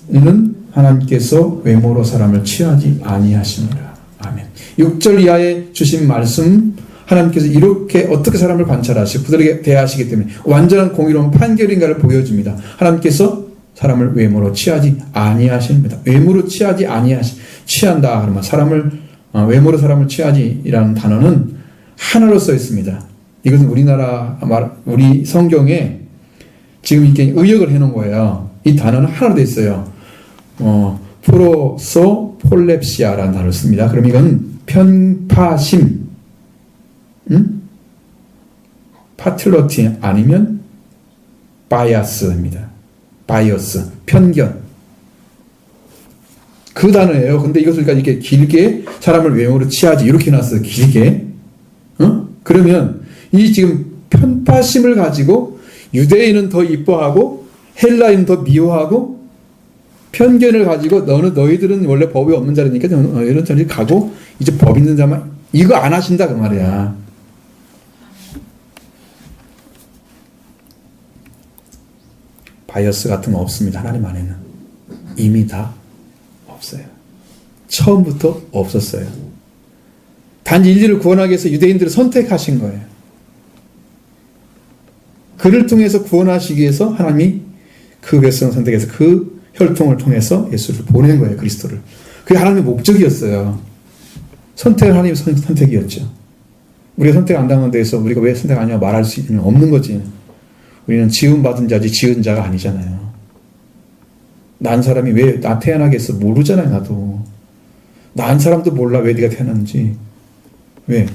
이는 하나님께서 외모로 사람을 취하지 아니하십니다. 아멘. 6절 이하에 주신 말씀, 하나님께서 이렇게 어떻게 사람을 관찰하시고 그들에게 대하시기 때문에 완전한 공의로운 판결인가를 보여줍니다. 하나님께서 사람을 외모로 취하지 아니하십니다. 외모로 취하지 취한다 그러면 사람을 외모로 사람을 취하지라는 단어는 하나로 써 있습니다. 이것은 우리 성경에 지금 이렇게 의역을 해놓은 거예요. 이 단어는 하나로 돼 있어요. 프로소폴렙시아라는 단어를 씁니다. 그럼 이건 편파심, 파틸러티 아니면 바이아스입니다. 바이어스, 편견. 그 단어예요. 근데 이것을 이렇게 길게 사람을 외모로 취하지 이렇게 해놨어요. 길게. 그러면 이 지금 편파심을 가지고 유대인은 더 이뻐하고 헬라인은 더 미워하고 편견을 가지고 너희들은 원래 법이 없는 자리니까 이런 자리 가고 이제 법 있는 자만 이거 안 하신다 그 말이야. 바이어스 같은 거 없습니다. 하나님 안에는 이미 다 없어요. 처음부터 없었어요. 단지 인류를 구원하기 위해서 유대인들을 선택하신 거예요. 그를 통해서 구원하시기 위해서 하나님이 그 백성을 선택해서 그 혈통을 통해서 예수를 보낸 거예요. 그리스도를. 그게 하나님의 목적이었어요. 선택은 하나님의 선택이었죠. 우리가 선택 안 당한 데에서 우리가 왜 선택 안 하냐고 말할 수 없는 거지. 우리는 지음받은 자지 지은 자가 아니잖아요. 난 사람이 왜 나 태어나게 했어 모르잖아요. 나도. 난 사람도 몰라 왜 네가 태어났는지. 왜?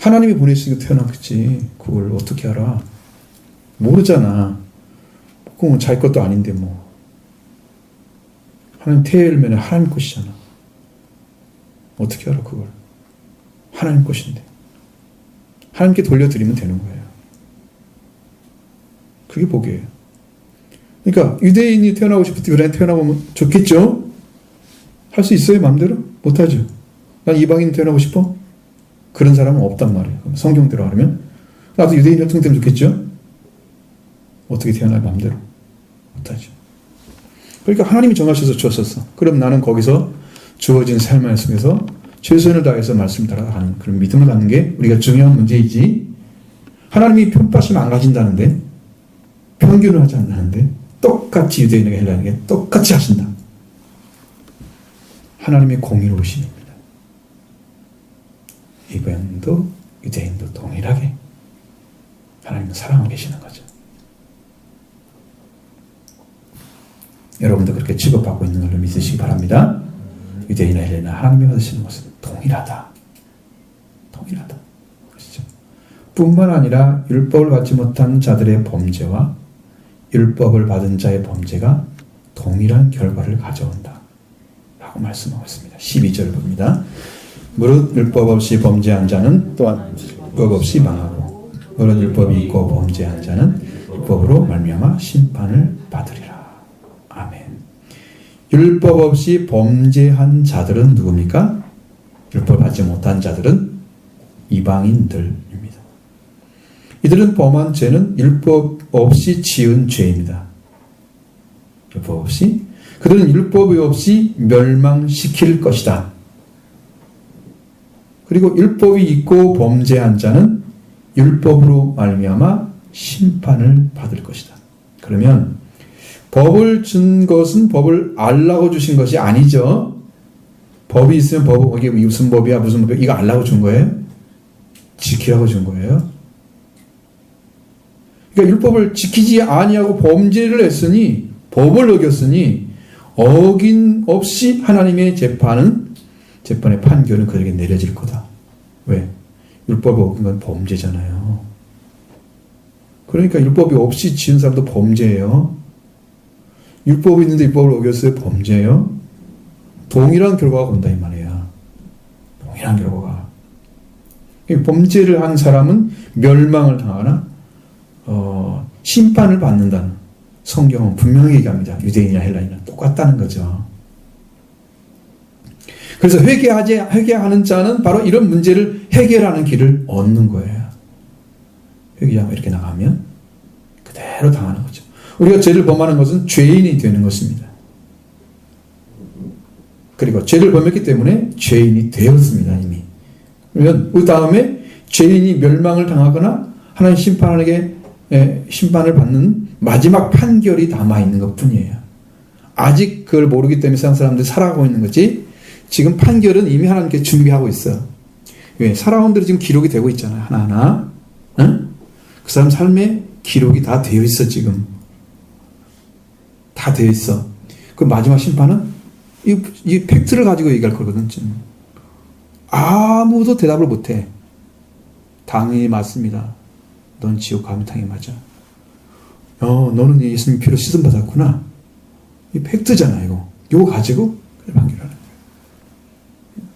하나님이 보내시니까 태어났겠지. 그걸 어떻게 알아? 모르잖아. 그건 자기 것도 아닌데 뭐. 하나님 태의 열매는 하나님 것이잖아. 어떻게 알아 그걸? 하나님 것인데. 하나님께 돌려드리면 되는 거예요. 그게 복이에요. 그러니까 유대인이 태어나고 싶을 때 유대인 태어나보면 좋겠죠? 할 수 있어요? 마음대로? 못하죠. 난 이방인 태어나고 싶어? 그런 사람은 없단 말이에요. 성경대로 하면 나도 유대인 혈통 때문에 좋겠죠? 어떻게 태어나요? 마음대로? 못하죠. 그러니까 하나님이 정하셔서 주었었어. 그럼 나는 거기서 주어진 삶의 속에서 최선을 다해서 말씀 따라가는 그런 믿음을 갖는 게 우리가 중요한 문제이지, 하나님이 편파심 안 가진다는데, 편견을 하지 않는데 똑같이 유대인에게 헬라인에게 똑같이 하신다. 하나님의 공의로우심입니다. 이방인도 유대인도 동일하게 하나님은 사랑하고 계시는 거죠. 여러분도 그렇게 취급받고 있는 걸로 믿으시기 바랍니다. 유대인이나 헬라인이나 하나님이 받으시는 것은 동일하다. 동일하다. 그렇죠? 뿐만 아니라 율법을 받지 못한 자들의 범죄와 율법을 받은 자의 범죄가 동일한 결과를 가져온다 라고 말씀하고 있습니다. 12절 봅니다. 무릇 율법 없이 범죄한 자는 또한 율법 없이 망하고, 무릇 율법이 있고 범죄한 자는 율법으로 말미암아 심판을 받으리라. 아멘. 율법 없이 범죄한 자들은 누굽니까? 율법 받지 못한 자들은 이방인들입니다. 이들은 범한 죄는 율법 없이 지은 죄입니다. 율법 없이. 그들은 율법이 없이 멸망시킬 것이다. 그리고 율법이 있고 범죄한 자는 율법으로 말미암아 심판을 받을 것이다. 그러면 법을 준 것은 법을 알라고 주신 것이 아니죠. 법이 있으면 이게 무슨 법이야 무슨 법이야 이거 알라고 준 거예요? 지키라고 준 거예요? 그러니까 율법을 지키지 아니하고 범죄를 했으니, 법을 어겼으니 어긴 없이 하나님의 재판의 판결은 그들에게 내려질 거다. 왜? 율법을 어긴 건 범죄잖아요. 그러니까 율법이 없이 지은 사람도 범죄예요. 율법이 있는데 율법을 어겼어요. 범죄예요. 동일한 결과가 온다 이 말이야. 동일한 결과가. 범죄를 한 사람은 멸망을 당하거나 심판을 받는다는 성경은 분명히 얘기합니다. 유대인이나 헬라인이나 똑같다는 거죠. 그래서 회개하는 자는 바로 이런 문제를 해결하는 길을 얻는 거예요. 회개하고 이렇게 나가면 그대로 당하는 거죠. 우리가 죄를 범하는 것은 죄인이 되는 것입니다. 그리고 죄를 범했기 때문에 죄인이 되었습니다. 이미. 그러면 그 다음에 죄인이 멸망을 당하거나 하나님 심판을 받는 마지막 판결이 남아있는 것 뿐이에요. 아직 그걸 모르기 때문에 세상 사람들이 살아가고 있는 거지, 지금 판결은 이미 하나님께 준비하고 있어요. 왜? 살아온 대로 지금 기록이 되고 있잖아요. 하나하나. 응? 그 사람 삶에 기록이 다 되어 있어. 지금 다 되어 있어. 그 마지막 심판은 이 팩트를 가지고 얘기할 거거든. 지금 아무도 대답을 못해. 당연히 맞습니다. 넌 지옥 가면 당연히 맞아. 너는 예수님 피로 씻음 받았구나. 이 팩트잖아. 이거 가지고 판결하는 거야.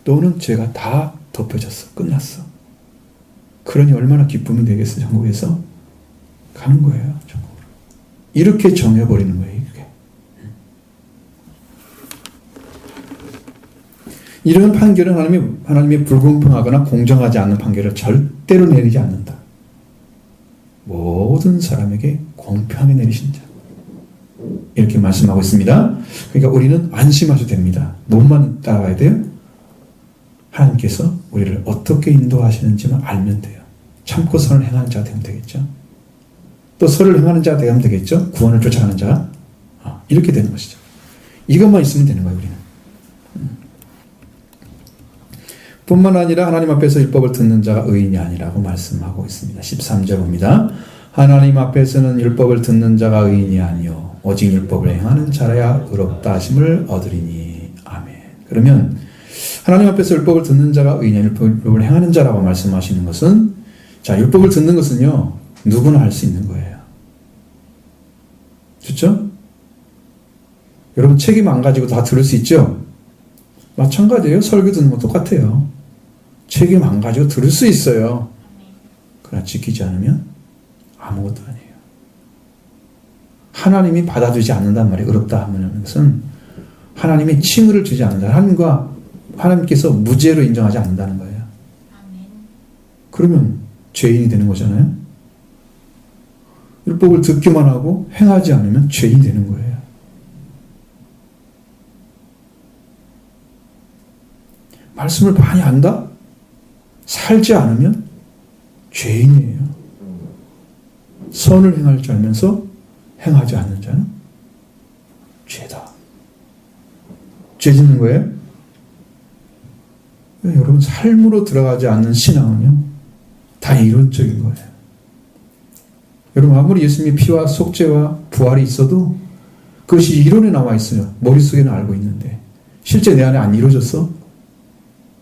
너는 죄가 다 덮여졌어. 끝났어. 그러니 얼마나 기쁨이 되겠어. 천국에서 가는 거예요. 천국으로. 이렇게 정해버리는 거예요. 이게. 이런 판결은 하나님이 불공평하거나 공정하지 않는 판결을 절대로 내리지 않는다. 모든 사람에게 공평하게 내리신 자. 이렇게 말씀하고 있습니다. 그러니까 우리는 안심하셔도 됩니다. 몸만 따라가야 돼요. 하나님께서 우리를 어떻게 인도하시는지만 알면 돼요. 참고 선을 행하는 자가 되면 되겠죠. 또 선을 행하는 자가 되면 되겠죠. 구원을 쫓아가는 자. 이렇게 되는 것이죠. 이것만 있으면 되는 거예요. 우리는. 뿐만 아니라 하나님 앞에서 율법을 듣는 자가 의인이 아니라고 말씀하고 있습니다. 13절 봅니다. 하나님 앞에서는 율법을 듣는 자가 의인이 아니요 오직 율법을 행하는 자라야 의롭다 하심을 얻으리니. 아멘. 그러면 하나님 앞에서 율법을 듣는 자가 의인이 아니요 율법을 행하는 자라고 말씀하시는 것은, 자, 율법을 듣는 것은요 누구나 할 수 있는 거예요. 그렇죠? 여러분 책임 안 가지고 다 들을 수 있죠? 마찬가지예요. 설교 듣는 건 똑같아요. 책임 안 가지고 들을 수 있어요. 그러나 지키지 않으면 아무것도 아니에요. 하나님이 받아주지 않는단 말이에요. 의롭다 하는 것은 하나님이 칭의를 주지 않는다. 하나님께서 무죄로 인정하지 않는다는 거예요. 그러면 죄인이 되는 거잖아요. 율법을 듣기만 하고 행하지 않으면 죄인이 되는 거예요. 말씀을 많이 안다? 살지 않으면 죄인이에요. 선을 행할 줄 알면서 행하지 않는 자는 죄다. 죄 짓는 거예요? 여러분, 삶으로 들어가지 않는 신앙은요, 다 이론적인 거예요. 여러분, 아무리 예수님의 피와 속죄와 부활이 있어도 그것이 이론에 나와 있어요. 머릿속에는 알고 있는데 실제 내 안에 안 이루어졌어?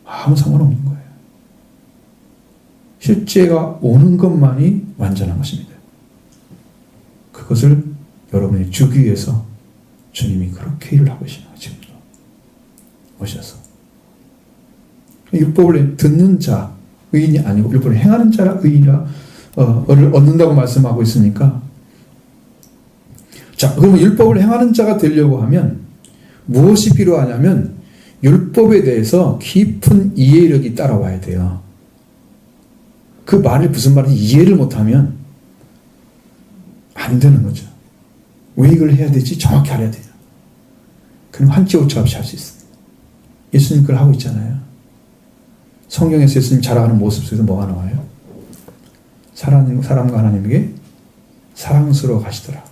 아무 상관없는 거예요. 실제가 오는 것만이 완전한 것입니다. 그것을 여러분이 주기 위해서 주님이 그렇게 일을 하고 계시는 거예요. 지금도 오셔서 율법을 듣는 자 의인이 아니고 율법을 행하는 자라 의인이라 얻는다고 말씀하고 있으니까, 자, 그러면 율법을 행하는 자가 되려고 하면 무엇이 필요하냐면 율법에 대해서 깊은 이해력이 따라와야 돼요. 그 말이 무슨 말인지 이해를 못하면 안 되는 거죠. 왜 이걸 해야 되지? 정확히 알아야 돼요. 그럼 한치 오차 없이 할 수 있어요. 예수님 그걸 하고 있잖아요. 성경에서 예수님 자라가는 모습 속에서 뭐가 나와요? 사람과 하나님에게 사랑스러워 가시더라.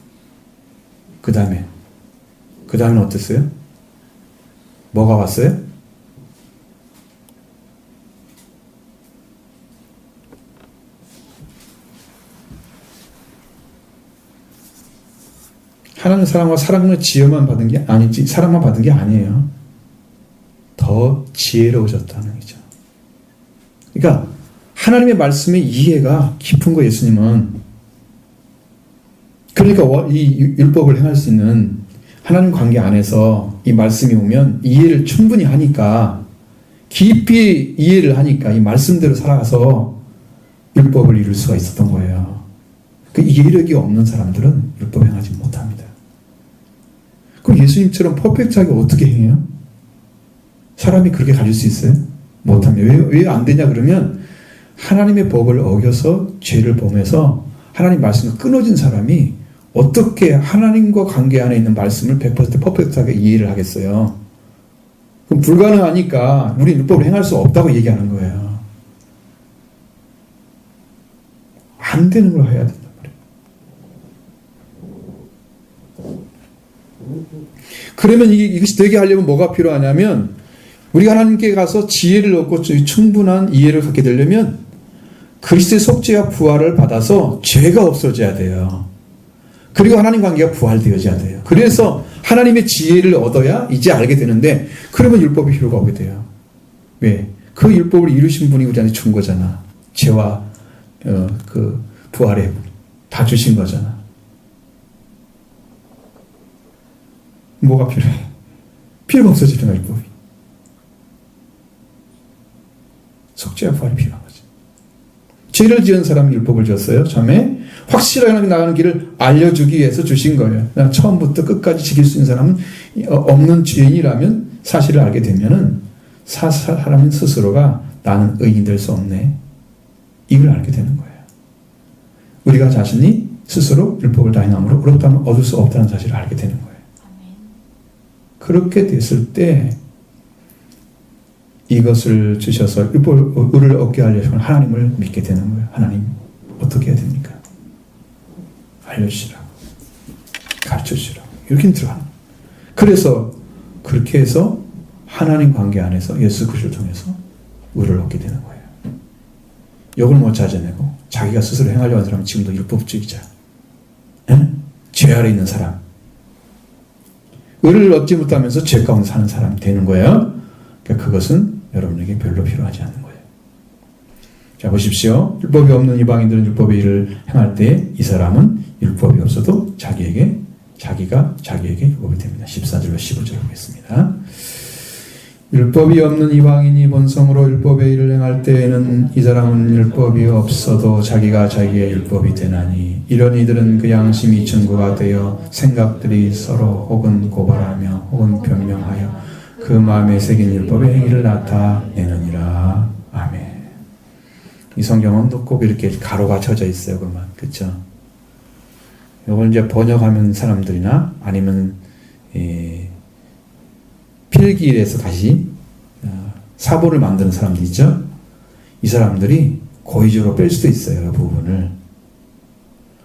그 다음에는 어땠어요? 뭐가 왔어요? 하나님 사랑과 사랑을 지혜만 받은 게 아니지, 사랑만 받은 게 아니에요. 더 지혜로워졌다는 거죠. 그러니까 하나님의 말씀의 이해가 깊은 거, 예수님은. 그러니까 이 율법을 행할 수 있는 하나님 관계 안에서 이 말씀이 오면 이해를 충분히 하니까, 깊이 이해를 하니까 이 말씀대로 살아가서 율법을 이룰 수가 있었던 거예요. 그 이해력이 없는 사람들은 율법 행하지 못합니다. 그럼 예수님처럼 퍼펙트하게 어떻게 행해요? 사람이 그렇게 가질 수 있어요? 못합니다. 왜 안 되냐 그러면 하나님의 법을 어겨서 죄를 범해서 하나님 말씀과 끊어진 사람이 어떻게 하나님과 관계 안에 있는 말씀을 100% 퍼펙트하게 이해를 하겠어요? 그럼 불가능하니까 우리 율법을 행할 수 없다고 얘기하는 거예요. 안 되는 걸 해야 된단 말이에요. 그러면 이것이 되게 하려면 뭐가 필요하냐면, 우리가 하나님께 가서 지혜를 얻고 충분한 이해를 갖게 되려면 그리스도의 속죄와 부활을 받아서 죄가 없어져야 돼요. 그리고 하나님 관계가 부활되어져야 돼요. 그래서 하나님의 지혜를 얻어야 이제 알게 되는데, 그러면 율법이 필요가 없게 돼요. 왜? 그 율법을 이루신 분이 우리한테 준 거잖아. 죄와 그 부활의 다 주신 거잖아. 뭐가 필요해? 필요가 없어지는 거야, 율법이. 속죄와 부활이 필요한 거지. 죄를 지은 사람이 율법을 줬어요. 처음에 확실하게 나가는 길을 알려주기 위해서 주신 거예요. 그냥 처음부터 끝까지 지킬 수 있는 사람은 없는 죄인이라면, 사실을 알게 되면은 사람인 스스로가 나는 의인 될 수 없네, 이걸 알게 되는 거예요. 우리가 자신이 스스로 율법을 다 행함으로 의롭다함을 얻을 수 없다는 사실을 알게 되는 거예요. 그렇게 됐을 때 이것을 주셔서 율법을 얻게 하려면 하나님을 믿게 되는 거예요. 하나님 어떻게 해야 됩니까? 알려주시라고, 가르쳐주시라고, 이렇게 들어가는 거예요. 그래서 그렇게 해서 하나님 관계 안에서 예수 그리스도를 통해서 의를 얻게 되는 거예요. 욕을 못 찾아내고 자기가 스스로 행하려고 하는 사람은 지금도 율법주의자, 죄 아래 있는 사람, 의를 얻지 못하면서 죄 가운데 사는 사람이 되는 거예요. 그러니까 그것은 여러분에게 별로 필요하지 않는 거예요. 자, 보십시오. 율법이 없는 이방인들은 율법의 일을 행할 때 이 사람은 율법이 없어도 자기에게 율법이 됩니다. 14절로 15절 보겠습니다. 율법이 없는 이방인이 본성으로 율법의 일을 행할 때에는 이 사람은 율법이 없어도 자기가 자기의 율법이 되나니, 이런 이들은 그 양심이 증거가 되어 생각들이 서로 혹은 고발하며 혹은 변명하여 그 마음에 새긴 율법의 행위를 나타내느니라. 아멘. 이 성경은 꼭 이렇게 가로가 쳐져 있어요. 그만, 그렇죠? 이걸 이제 번역하는 사람들이나 아니면 필기일에서 다시 사본을 만드는 사람들 있죠? 이 사람들이 고의적으로 뺄 수도 있어요. 그 부분을.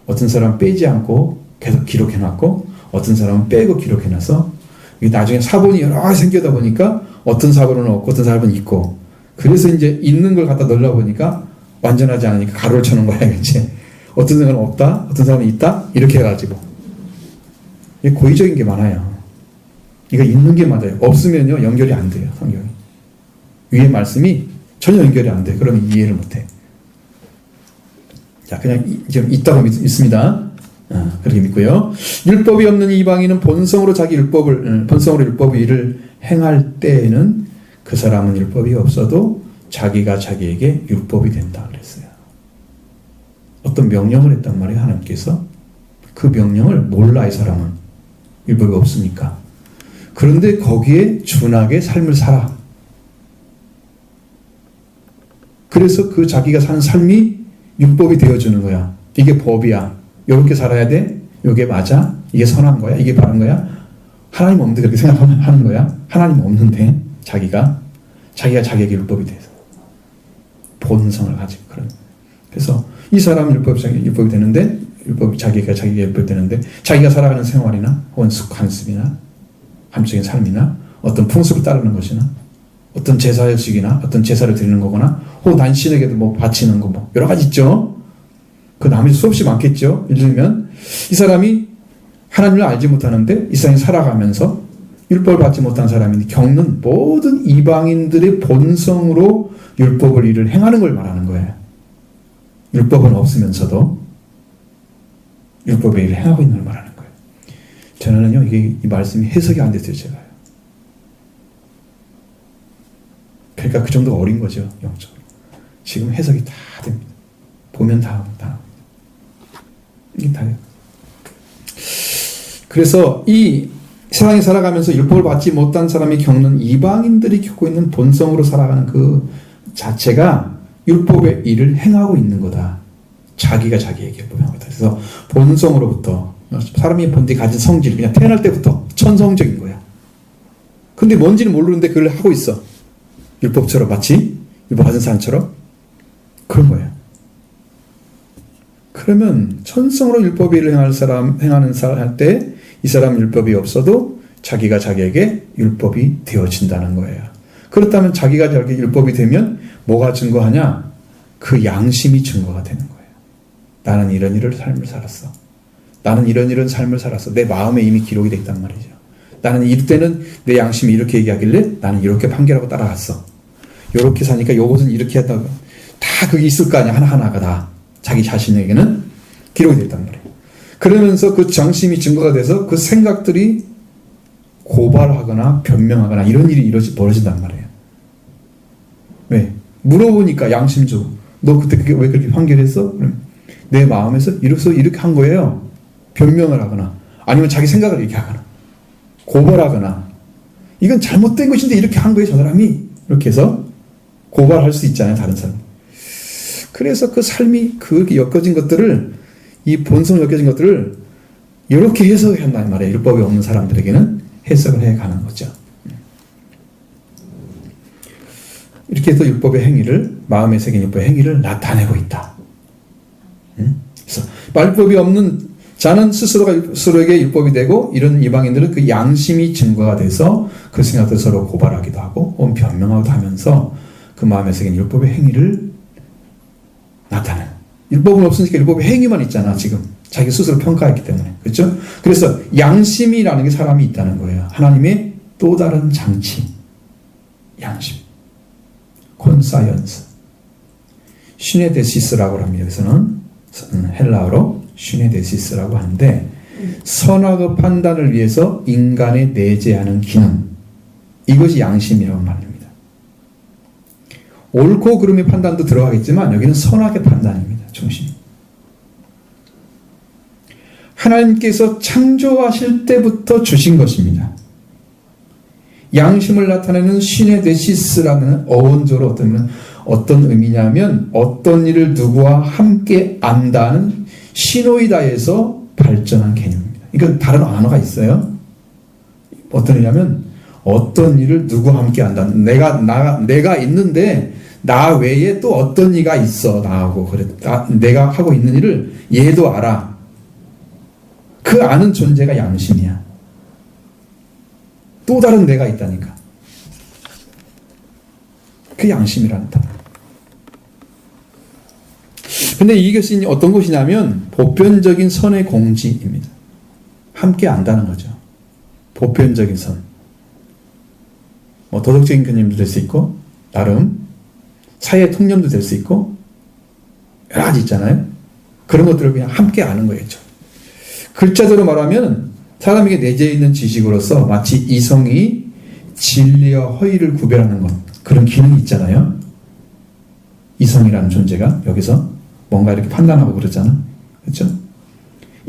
어떤 사람은 빼지 않고 계속 기록해놨고 어떤 사람은 빼고 기록해놔서 이게 나중에 사본이 여러 가지 생겨다 보니까 어떤 사본은 없고 어떤 사본은 있고 그래서 이제 있는 걸 갖다 넣으려 보니까 완전하지 않으니까 가로를 쳐놓은 거야. 이제 어떤 사람은 없다, 어떤 사람은 있다 이렇게 해가지고 이게 고의적인 게 많아요. 이거 있는 게 맞아요. 없으면요 연결이 안 돼요. 성경이 위에 말씀이 전혀 연결이 안 돼. 그러면 이해를 못 해. 자, 그냥 좀 있다고 믿습니다. 그렇게 믿고요. 율법이 없는 이방인은 본성으로 율법의 일을 행할 때에는 그 사람은 율법이 없어도 자기가 자기에게 율법이 된다 그랬어요. 어떤 명령을 했단 말이에요. 하나님께서. 그 명령을 몰라 이 사람은. 율법이 없으니까. 그런데 거기에 준하게 삶을 살아. 그래서 그 자기가 사는 삶이 율법이 되어주는 거야. 이게 법이야. 이렇게 살아야 돼. 이게 맞아. 이게 선한 거야. 이게 바른 거야. 하나님 없는데 그렇게 생각하는 거야. 하나님 없는데 자기가 자기에게 율법이 돼서 본성을 가지고 그런. 그래서 이 사람은 율법이 되는데 자기에게 율법이 되는데 자기가 살아가는 생활이나 혹은 한습이나 함적인 삶이나 어떤 풍습을 따르는 것이나 어떤 제사식이나 어떤 제사를 드리는 거거나 혹은 단신에게도 뭐 바치는 거 뭐 여러 가지 있죠. 그 나머지 수없이 많겠죠. 예를 들면 이 사람이 하나님을 알지 못하는데 이 사람이 살아가면서 율법을 받지 못한 사람이 겪는 모든 이방인들의 본성으로 율법을 일을 행하는 걸 말하는 거예요. 율법은 없으면서도 율법의 일을 행하고 있는 걸 말하는 거예요. 저는요 이 말씀이 해석이 안 됐어요. 제가요. 그러니까 그 정도가 어린 거죠. 영적으로. 지금 해석이 다 됩니다. 보면 다. 이게 다예요. 그래서 이 세상에 살아가면서 율법을 받지 못한 사람이 겪는 이방인들이 겪고 있는 본성으로 살아가는 그 자체가 율법의 일을 행하고 있는 거다. 자기가 자기에게 율법을 행하고 있다. 그래서 본성으로부터 사람이 본디 가진 성질 그냥 태어날 때부터 천성적인 거야. 근데 뭔지는 모르는데 그걸 하고 있어. 율법처럼 마치 율법 받은 사람처럼 그런 거예요. 그러면 천성으로 율법의 일을 행하는 사람 할 때 이 사람 율법이 없어도 자기가 자기에게 율법이 되어진다는 거예요. 그렇다면 자기가 자기에게 율법이 되면 뭐가 증거하냐? 그 양심이 증거가 되는 거예요. 나는 이런 삶을 살았어. 나는 이런 삶을 살았어. 내 마음에 이미 기록이 되어 있단 말이죠. 나는 이때는 내 양심이 이렇게 얘기하길래 나는 이렇게 판결하고 따라갔어. 이렇게 사니까 요것은 이렇게 했다고. 다 그게 있을 거 아니야. 하나하나가 다. 자기 자신에게는 기록이 되어 있단 말이에요. 그러면서 그 양심이 증거가 돼서 그 생각들이 고발하거나 변명하거나 이런 일이 벌어진단 말이에요. 왜? 물어보니까 양심적으로 너 그때 왜 그렇게 판결했어? 내 마음에서 이렇게 한 거예요. 변명을 하거나 아니면 자기 생각을 얘기하거나 고발하거나 이건 잘못된 것인데 이렇게 한 거예요. 저 사람이 이렇게 해서 고발할 수 있잖아요. 다른 사람. 그래서 그 삶이 그렇게 엮여진 것들을 이 본성으로 엮여진 것들을 이렇게 해석을 한단 말이에요. 율법이 없는 사람들에게는 해석을 해가는 거죠. 이렇게 해서 율법의 행위를 마음에 새긴 율법의 행위를 나타내고 있다. 그래서 율법이 없는 자는 스스로에게 율법이 되고 이런 이방인들은 그 양심이 증거가 돼서 그 생각들 서로 고발하기도 하고 혹은 변명하기도 하면서 그 마음에 새긴 율법의 행위를 나타내는. 율법은 없으니까 율법의 행위만 있잖아. 지금 자기 스스로 평가했기 때문에. 그렇죠? 그래서 양심이라는 게 사람이 있다는 거예요. 하나님의 또 다른 장치. 양심. 콘사이언스. 시네데시스라고 합니다. 여기서는 헬라어로 시네데시스라고 하는데 선악의 판단을 위해서 인간에 내재하는 기능. 이것이 양심이라고 말합니다. 옳고 그름의 판단도 들어가겠지만 여기는 선악의 판단입니다. 중심. 하나님께서 창조하실 때부터 주신 것입니다. 양심을 나타내는 시네데시스라는 어원조로 어떤 의미냐면 어떤 일을 누구와 함께 안다는 시노이다에서 발전한 개념입니다. 이건 다른 언어가 있어요. 어떤 의미냐면 어떤 일을 누구와 함께 한다. 내가 있는데 나 외에 또 어떤 이가 있어 나하고. 그래. 내가 하고 있는 일을 얘도 알아. 그 아는 존재가 양심이야. 또 다른 내가 있다니까. 그 양심이라는 단어. 근데 이것이 어떤 것이냐면 보편적인 선의 공지입니다. 함께 안다는 거죠. 보편적인 선. 뭐 도덕적인 개념도 될 수 있고 나름 사회 통념도 될 수 있고 여러 가지 있잖아요. 그런 것들을 그냥 함께 아는 거겠죠. 글자대로 말하면 사람에게 내재해 있는 지식으로서 마치 이성이 진리와 허위를 구별하는 것, 그런 기능이 있잖아요. 이성이라는 존재가 여기서 뭔가 이렇게 판단하고 그러잖아. 그렇죠?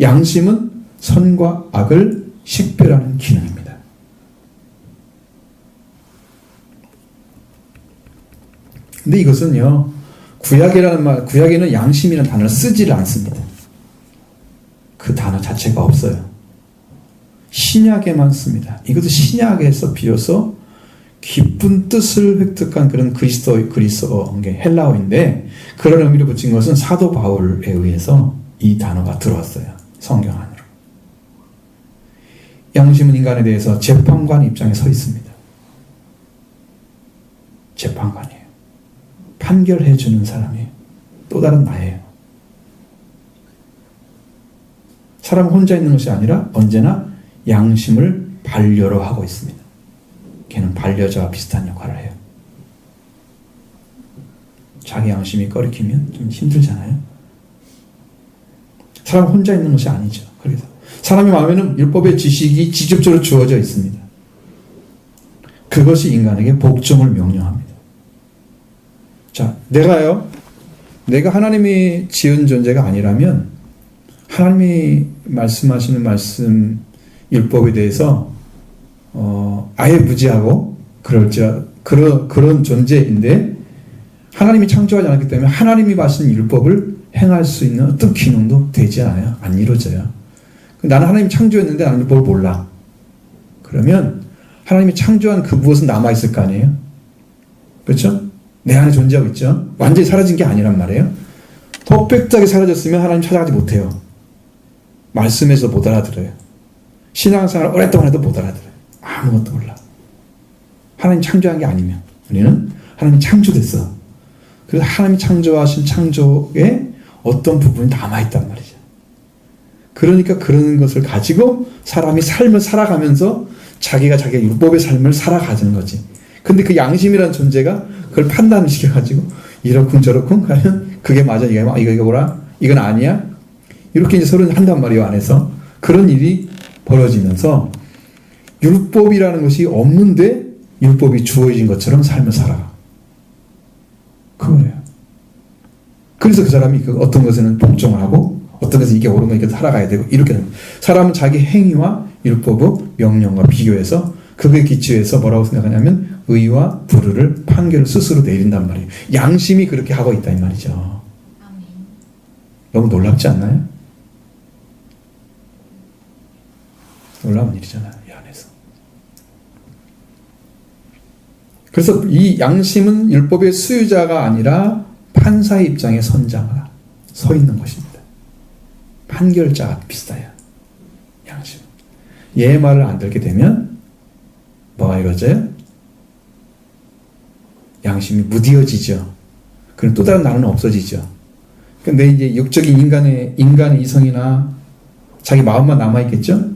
양심은 선과 악을 식별하는 기능입니다. 근데 이것은요, 구약에는 양심이라는 단어를 쓰지를 않습니다. 그 단어 자체가 없어요. 신약에만 씁니다. 이것도 신약에서 비로소 깊은 뜻을 획득한 그런 그리스어 헬라어인데, 그런 의미를 붙인 것은 사도 바울에 의해서 이 단어가 들어왔어요. 성경 안으로. 양심은 인간에 대해서 재판관 입장에 서 있습니다. 재판관이에요. 판결해주는 사람이에요. 또 다른 나예요. 사람은 혼자 있는 것이 아니라 언제나 양심을 반려로 하고 있습니다. 걔는 반려자와 비슷한 역할을 해요. 자기 양심이 꺼리키면 좀 힘들잖아요. 사람은 혼자 있는 것이 아니죠. 그래서 사람의 마음에는 율법의 지식이 직접적으로 주어져 있습니다. 그것이 인간에게 복종을 명령합니다. 자, 내가 하나님이 지은 존재가 아니라면 하나님이 말씀하시는 말씀 율법에 대해서 아예 무지하고 그런 존재인데, 하나님이 창조하지 않았기 때문에 하나님이 하신 율법을 행할 수 있는 어떤 기능도 되지 않아요. 안 이루어져요. 나는 하나님이 창조했는데 나는 율법을 몰라. 그러면 하나님이 창조한 그 무엇은 남아있을 거 아니에요? 그렇죠? 내 안에 존재하고 있죠. 완전히 사라진 게 아니란 말이에요. 퍼펙트하게 사라졌으면 하나님 찾아가지 못해요. 말씀에서 못 알아들어요. 신앙생활을 오랫동안 해도 못 알아들어요. 아무것도 몰라. 하나님 창조한 게 아니면. 우리는 하나님 창조됐어. 그래서 하나님이 창조하신 창조에 어떤 부분이 남아있단 말이죠. 그러니까 그런 것을 가지고 사람이 삶을 살아가면서 자기가 자기의 율법의 삶을 살아가는 거지. 근데 그 양심이라는 존재가 그걸 판단을 시켜가지고 이렇군 저렇군 하면 그게 맞아, 이거 뭐라, 이건 아니야, 이렇게 이제 서로 한단 말이에요. 안에서 그런 일이 벌어지면서 율법이라는 것이 없는데 율법이 주어진 것처럼 삶을 살아가. 그거예요. 그래서 그 사람이 어떤 것에는 복종을 하고 어떤 것은 이게 옳으면 이게 살아가야 되고 이렇게 됩니다. 사람은 자기 행위와 율법의 명령과 비교해서 그거에 기초해서 뭐라고 생각하냐면 의와 불의를 판결을 스스로 내린단 말이에요. 양심이 그렇게 하고 있다 이 말이죠. 너무 놀랍지 않나요? 놀라운 일이잖아요. 이 안에서. 그래서 이 양심은 율법의 수유자가 아니라 판사의 입장에 서 있는 것입니다. 판결자와 비슷해요. 양심. 얘의 말을 안 듣게 되면 뭐가 이루어져요? 양심이 무디어지죠. 그럼 또 다른 나는 없어지죠. 근데 이제 육적인 인간의 이성이나 자기 마음만 남아있겠죠?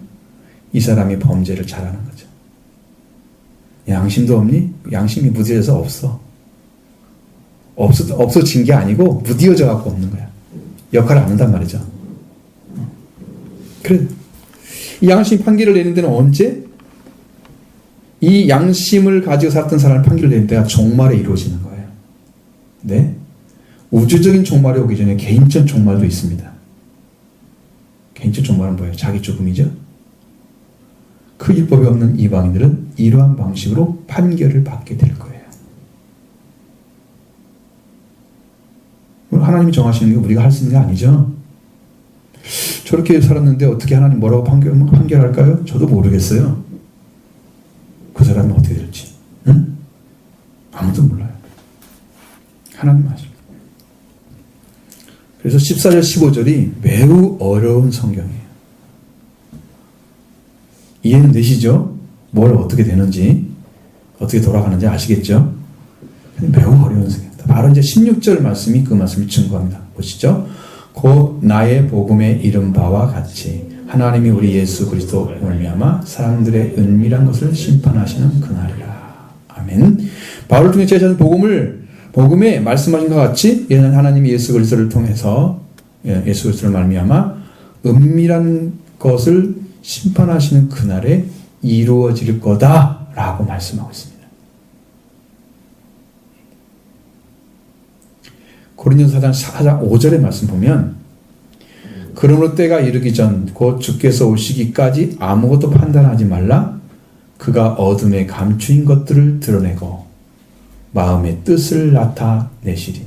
이 사람이 범죄를 잘하는 거죠. 양심도 없니? 양심이 무디어져서 없어. 없어진 게 아니고 무디어져 갖고 없는 거야. 역할을 안 한단 말이죠. 그래. 이 양심 판결을 내는 데는 언제? 이 양심을 가지고 살았던 사람을 판결을 내는 데가 종말에 이루어지는 거예요. 네? 우주적인 종말이 오기 전에 개인적 종말도 있습니다. 개인적 종말은 뭐예요? 자기 죽음이죠. 그 율법이 없는 이방인들은 이러한 방식으로 판결을 받게 될 거예요. 하나님이 정하시는 게 우리가 할 수 있는 게 아니죠. 저렇게 살았는데 어떻게 하나님 뭐라고 판결할까요? 저도 모르겠어요. 그 사람이 어떻게 될지 응? 아무도 몰라요. 하나님 아십니다. 그래서 14절 15절이 매우 어려운 성경이에요. 이해는 되시죠? 뭘 어떻게 되는지 어떻게 돌아가는지 아시겠죠? 매우 어려운 성경입니다. 바로 이제 16절 말씀이 그 말씀을 증거합니다. 보시죠. 곧 나의 복음에 이른 바와 같이 하나님이 우리 예수 그리스도 말미암아 사람들의 은밀한 것을 심판하시는 그날이라. 아멘. 바울을 통해 제자는 복음에 말씀하신 것 같이 이는 하나님이 예수 그리스도를 통해서 예수 그리스도를 말미암아 은밀한 것을 심판하시는 그날에 이루어질 거다라고 말씀하고 있습니다. 고린도서 4장 5절의 말씀 보면 그러므로 때가 이르기 전 곧 주께서 오시기까지 아무것도 판단하지 말라. 그가 어둠에 감추인 것들을 드러내고 마음의 뜻을 나타내시리니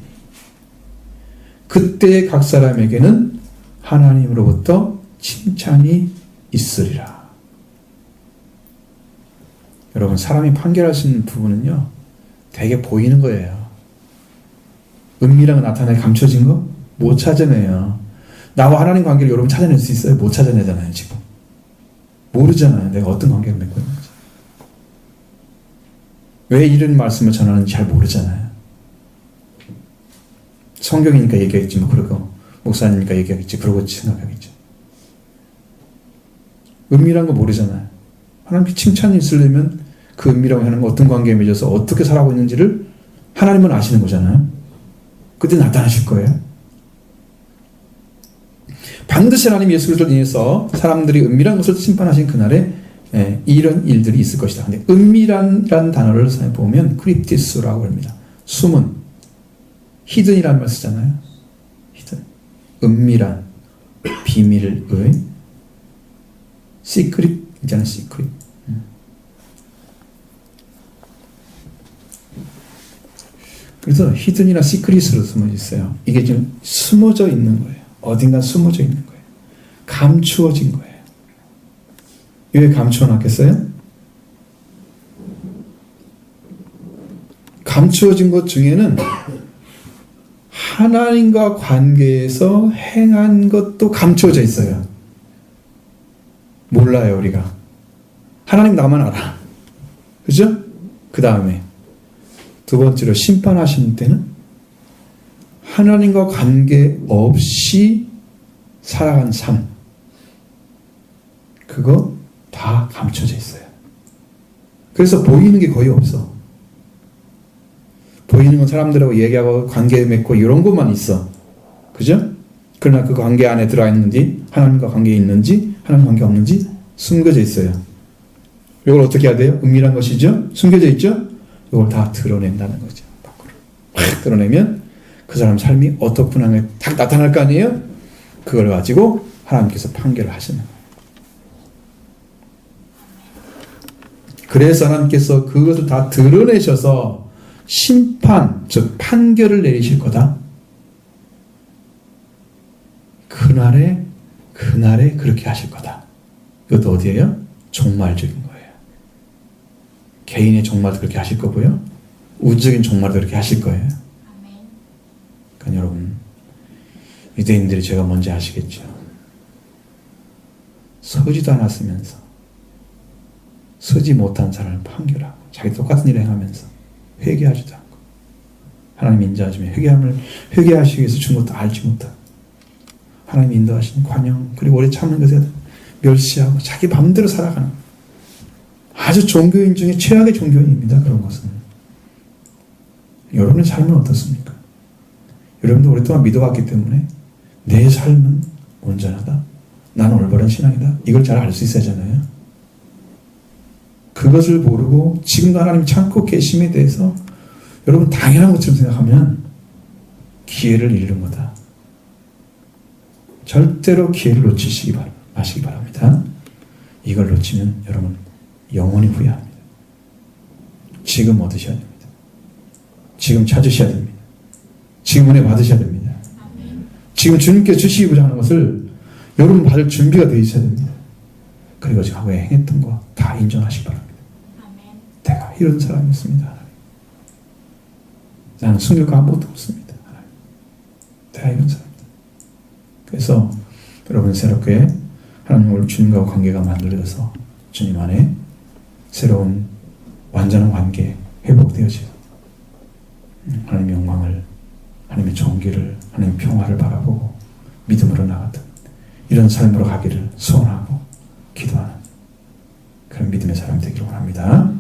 그때 각 사람에게는 하나님으로부터 칭찬이 있으리라. 여러분, 사람이 판결할 수 있는 부분은요 되게 보이는 거예요. 은밀한 거 나타나게 감춰진 거 못 찾아내요. 나와 하나님 관계를 여러분 찾아낼 수 있어요? 못 찾아내잖아요. 지금 모르잖아요. 내가 어떤 관계를 맺고 있는지. 왜 이런 말씀을 전하는지 잘 모르잖아요. 성경이니까 얘기하겠지 뭐 그러고 목사님이니까 얘기하겠지 그러고 생각하겠죠. 은밀한 거 모르잖아요. 하나님께 칭찬이 있으려면 그 은밀하고 하는 거 어떤 관계에 맺어서 어떻게 살아가고 있는지를 하나님은 아시는 거잖아요. 그때 나타나실 거예요. 반드시 하나님 예수 그리스도를 인해서 사람들이 은밀한 것을 심판하신 그날에 이런 일들이 있을 것이다. 근데 은밀한이라는 단어를 보면 크립티스라고 합니다. 숨은 히든이라는 말 쓰잖아요. 히든 은밀한 비밀의 시크릿 있잖아요. 시크릿. 그래서 히든이나 시크릿으로 숨어져 있어요. 이게 지금 숨어져 있는 거예요. 어딘가 숨어져 있는 거예요. 감추어진 거예요. 왜 감추어 놨겠어요? 감추어진 것 중에는 하나님과 관계에서 행한 것도 감추어져 있어요. 몰라요, 우리가. 하나님 나만 알아. 그죠? 그 다음에 두 번째로 심판하시는 때는 하나님과 관계없이 살아간 삶, 그거 다 감춰져 있어요. 그래서 보이는 게 거의 없어. 보이는 건 사람들하고 얘기하고 관계 맺고 이런 것만 있어. 그죠? 그러나 그 관계 안에 들어가 있는지, 하나님과 관계에 있는지, 하나님 관계 없는지 숨겨져 있어요. 이걸 어떻게 해야 돼요? 은밀한 것이죠? 숨겨져 있죠? 이걸 다 드러낸다는 거죠. 밖으로 확 드러내면 그 사람 삶이 어떻구나 딱 나타날 거 아니에요? 그걸 가지고 하나님께서 판결을 하시는 거예요. 그래서 하나님께서 그것을 다 드러내셔서 심판, 즉 판결을 내리실 거다. 그날에 그렇게 하실 거다. 이것도 어디예요? 종말적인 거예요. 개인의 종말도 그렇게 하실 거고요. 우주적인 종말도 그렇게 하실 거예요. 그러니까 여러분, 유대인들이 제가 뭔지 아시겠죠? 서지도 않았으면서 서지 못한 사람을 판결하고 자기 똑같은 일을 행하면서 회개하지도 않고 하나님 인자하시면 회개하시기 위해서 준 것도 알지 못하고 하나님 인도하시는 관용 그리고 오래 참는 것에 멸시하고 자기 마음대로 살아가는 아주 종교인 중에 최악의 종교인입니다. 그런 것은. 여러분의 삶은 어떻습니까? 여러분도 오랫동안 믿어왔기 때문에 내 삶은 온전하다. 나는 올바른 신앙이다. 이걸 잘 알 수 있어야 하잖아요. 그것을 모르고 지금도 하나님 참고 계심에 대해서 여러분 당연한 것처럼 생각하면 기회를 잃는 거다. 절대로 기회를 놓치시기 마시기 바랍니다. 이걸 놓치면 여러분 영원히 후회합니다. 지금 얻으셔야 됩니다. 지금 찾으셔야 됩니다. 지금 은혜 받으셔야 됩니다. 지금 주님께서 주시고자 하는 것을 여러분 받을 준비가 되어 있어야 됩니다. 그리고 과거에 행했던 거 다 인정하시기 바랍니다. 이런 사람이었습니다. 나는 성격과 아무것도 없습니다. 다 이런 사람입니다. 그래서 여러분 새롭게 하나님을 주님과 관계가 만들어져서 주님 안에 새로운 완전한 관계 회복되어지고 하나님의 영광을, 하나님의 존귀를, 하나님의 평화를 바라보고 믿음으로 나가던 이런 삶으로 가기를 소원하고 기도하는 그런 믿음의 사람 되기를 원합니다.